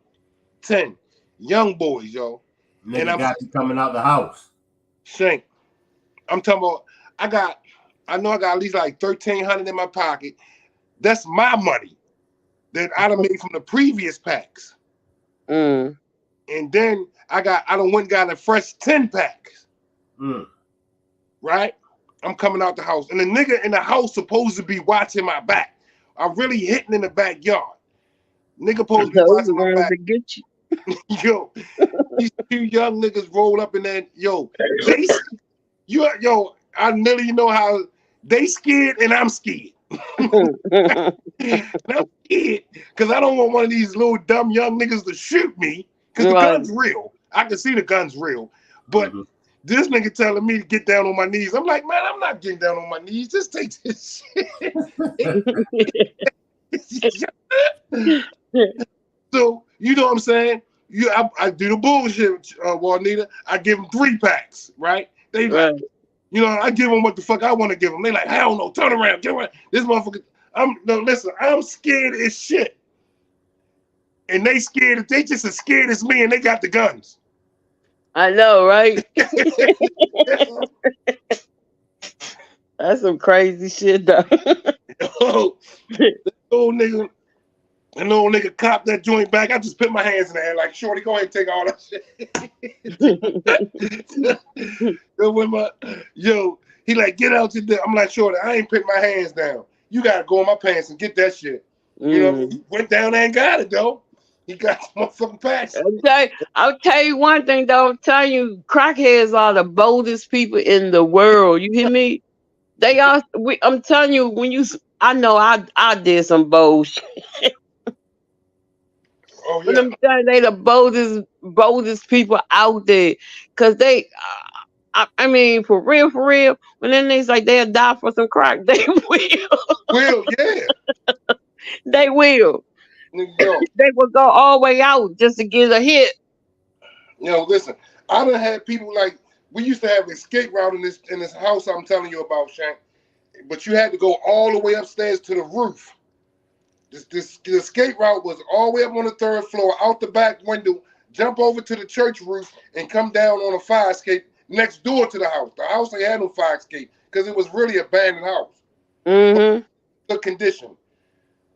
10 young boys, yo. Nigga And I'm got you coming out the house. Shank. I'm talking about. I know I got at least like 1,300 in my pocket. That's my money that I done made from the previous packs. Mm. And then I done went and got a fresh 10 packs. Right? I'm coming out the house. And the nigga in the house supposed to be watching my back. I'm really hitting in the backyard. Nigga supposed to be watching my back. To get you. Yo, these two young niggas roll up in there. Yo, I nearly know how they scared and I'm scared. And I'm scared because I don't want one of these little dumb young niggas to shoot me because the gun's real. I can see the gun's real. But this nigga telling me to get down on my knees. I'm like, man, I'm not getting down on my knees. Just take this shit. So, you know what I'm saying? I do the bullshit, Juanita. I give them 3 packs, right? They like, I give them what the fuck I want to give them. They like, hell no, turn around, get around. This motherfucker, listen, I'm scared as shit. And they scared, they just as scared as me and they got the guns. I know, right? That's some crazy shit, though. An old nigga copped that joint back. I just put my hands in the air like, shorty, go ahead and take all that shit. He like, get out to the. I'm like, shorty, I ain't put my hands down. You gotta go in my pants and get that shit. You know, he went down there and got it though. He got the motherfucking packs. I'll tell you one thing though. I'm telling you, crackheads are the boldest people in the world. You hear me? They are. I'm telling you, I know I did some bold shit. Oh, yeah. But I'm telling you, they the boldest people out there. Cause they, I mean, for real. When then they like they'll die for some crack, they will. Yeah. They will. They will go all the way out just to get a hit. Listen, I done had people like, we used to have an escape route in this house I'm telling you about, Shank. But you had to go all the way upstairs to the roof. The escape route was all the way up on the 3rd floor, out the back window, jump over to the church roof, and come down on a fire escape next door to the house. The house ain't had no fire escape because it was really an abandoned house. Good condition.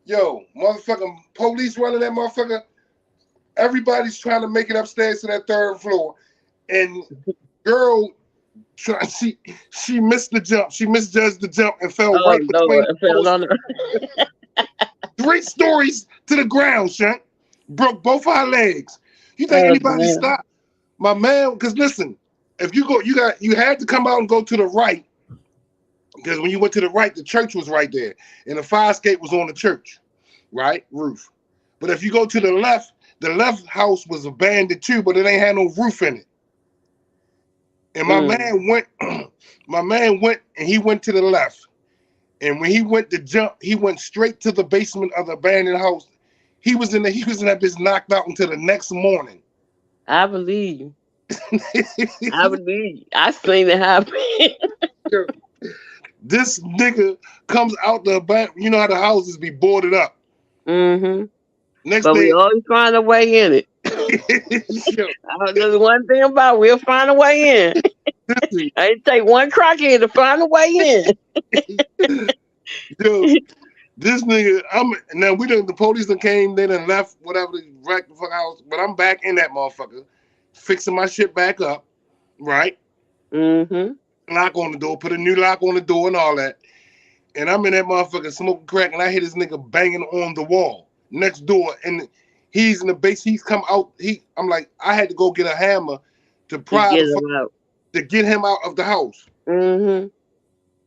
Yo, motherfucking police running that motherfucker. Everybody's trying to make it upstairs to that 3rd floor. And girl, she missed the jump. She misjudged the jump and fell right between the 3 stories to the ground, Shank. Broke both her legs. You think anybody stopped? My man, because listen, if you go, you had to come out and go to the right. Because when you went to the right, the church was right there. And the fire escape was on the church, right? Roof. But if you go to the left house was abandoned too, but it ain't had no roof in it. And my man went and he went to the left. And when he went to jump, he went straight to the basement of the abandoned house. He was in that bitch knocked out until the next morning. I believe you. I believe you. I seen it happen. This nigga comes out the back. You know how the houses be boarded up. Next but day, we always find a way in it. There's one thing about it, we'll find a way in. It take one crackhead to find a way in. Yo, this nigga, the police done came, they done left, whatever, they wrecked the fuck house, but I'm back in that motherfucker, fixing my shit back up, right? Lock on the door, put a new lock on the door and all that. And I'm in that motherfucker smoking crack, and I hear this nigga banging on the wall next door, and he's in the base. He's come out. I'm like, I had to go get a hammer to get him out of the house.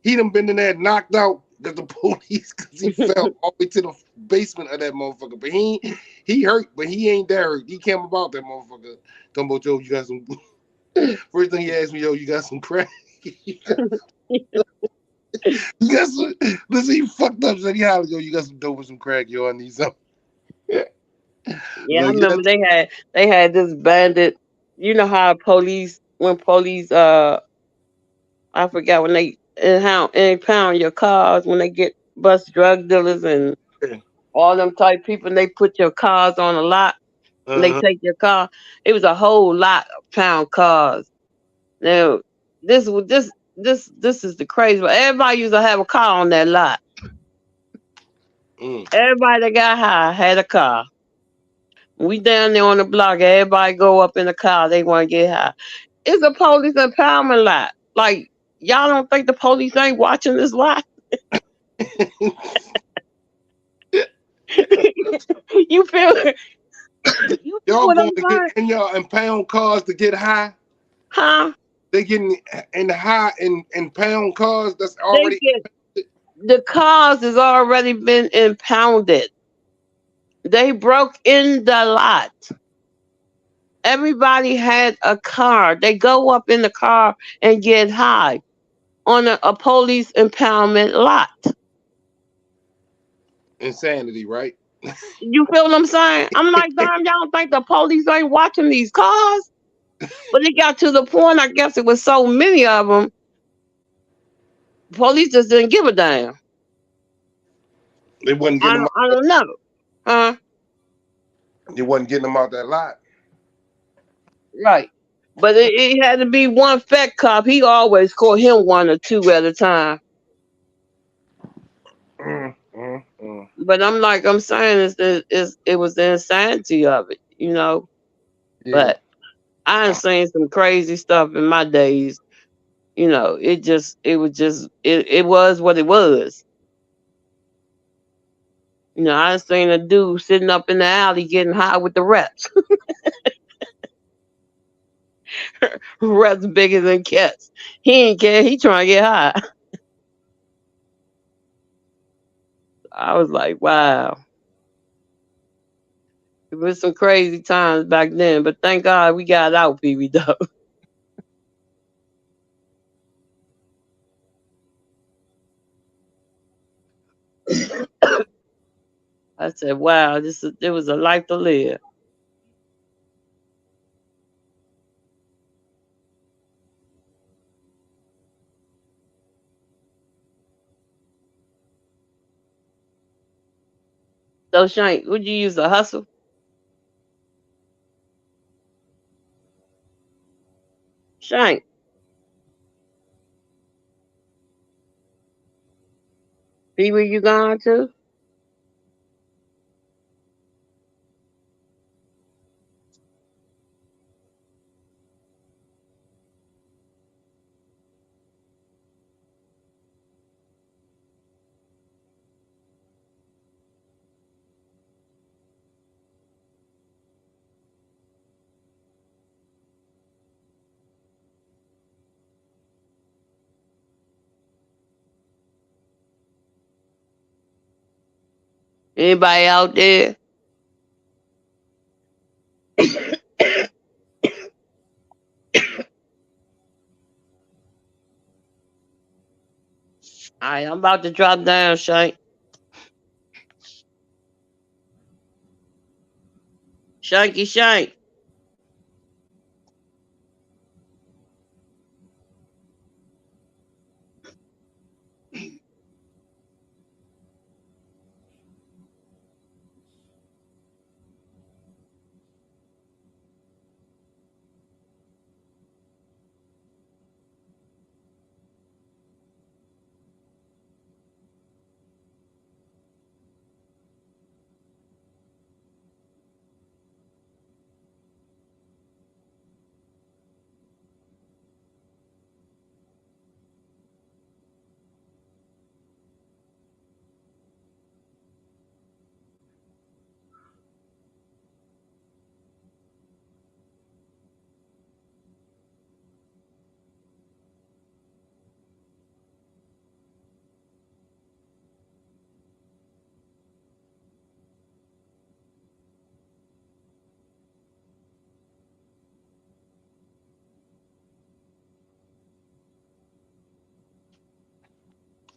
He done been in there knocked out. because the police, because he fell all the way to the basement of that motherfucker. But he hurt, but he ain't that hurt. He came about that motherfucker. Talking about, yo, you got some. First thing he asked me, yo, you got some crack? You got some. Listen, he fucked up. Said, yeah, yo, you got some dope and some crack, yo. I need some. Yeah, I Like, yeah, remember they had this bandit. You know how police I forgot when they impound your cars when they get bust drug dealers and all them type people and they put your cars on a lot and they uh-huh. take your car. It was a whole lot of pound cars. Now this is the crazy one. Everybody used to have a car on that lot. Mm. Everybody that got high had a car. We down there on the block, everybody go up in the car, they want to get high. It's a police empowerment lot. Like, y'all don't think the police ain't watching this lot? You feel you feel Y'all what I'm going to get saying? in y'all impound cars to get high? Huh? They getting in the high in pound cars that's They already. get the cars has already been impounded. They broke in the lot. Everybody had a car. They go up in the car and get high on a police impoundment lot. Insanity, right? You feel what I'm saying? I'm like, damn, y'all don't think the police ain't watching these cars? But it got to the point, I guess it was so many of them, police just didn't give a damn. They wasn't getting them. I don't know. Huh? They wasn't getting them out that lot. Right. But it had to be one fat cop. He always caught him one or two at a time. Mm. But I'm saying it was the insanity of it, you know. Yeah. But I ain't seen some crazy stuff in my days. You know, it was what it was. You know, I seen a dude sitting up in the alley getting high with the reps. Reps bigger than cats. He ain't care. He trying to get high. I was like, wow. It was some crazy times back then, but thank God we got out, Pee though. I said, wow, it was a life to live. So Shank, would you use a hustle? Shank, Pee where you going to? Anybody out there? All right, I'm about to drop down, Shank. Shanky Shank.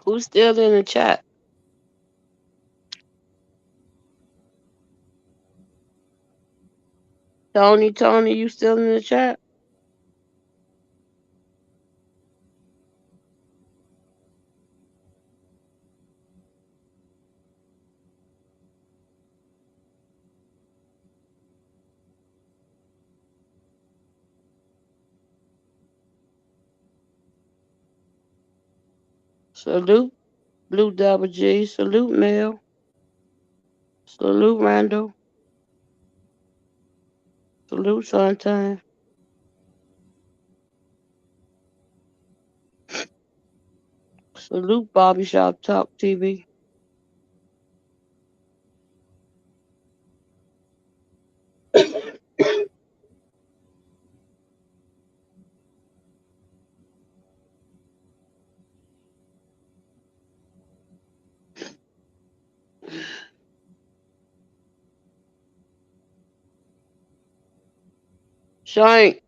Who's still in the chat? Tony, you still in the chat? Salute, Blue Double G. Salute, Mel. Salute, Randall. Salute, Sunshine. Salute, Bobby Shop Talk TV. Shank.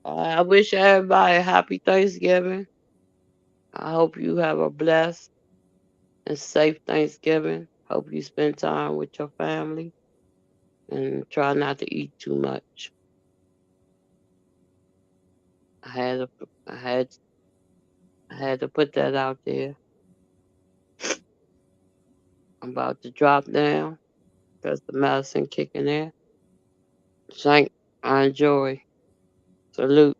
I wish everybody a happy Thanksgiving. I hope you have a blessed and safe Thanksgiving. Hope you spend time with your family and try not to eat too much. I had to, I had, I had to put that out there. I'm about to drop down because the medicine kicking in. Shank, I enjoy. Salute.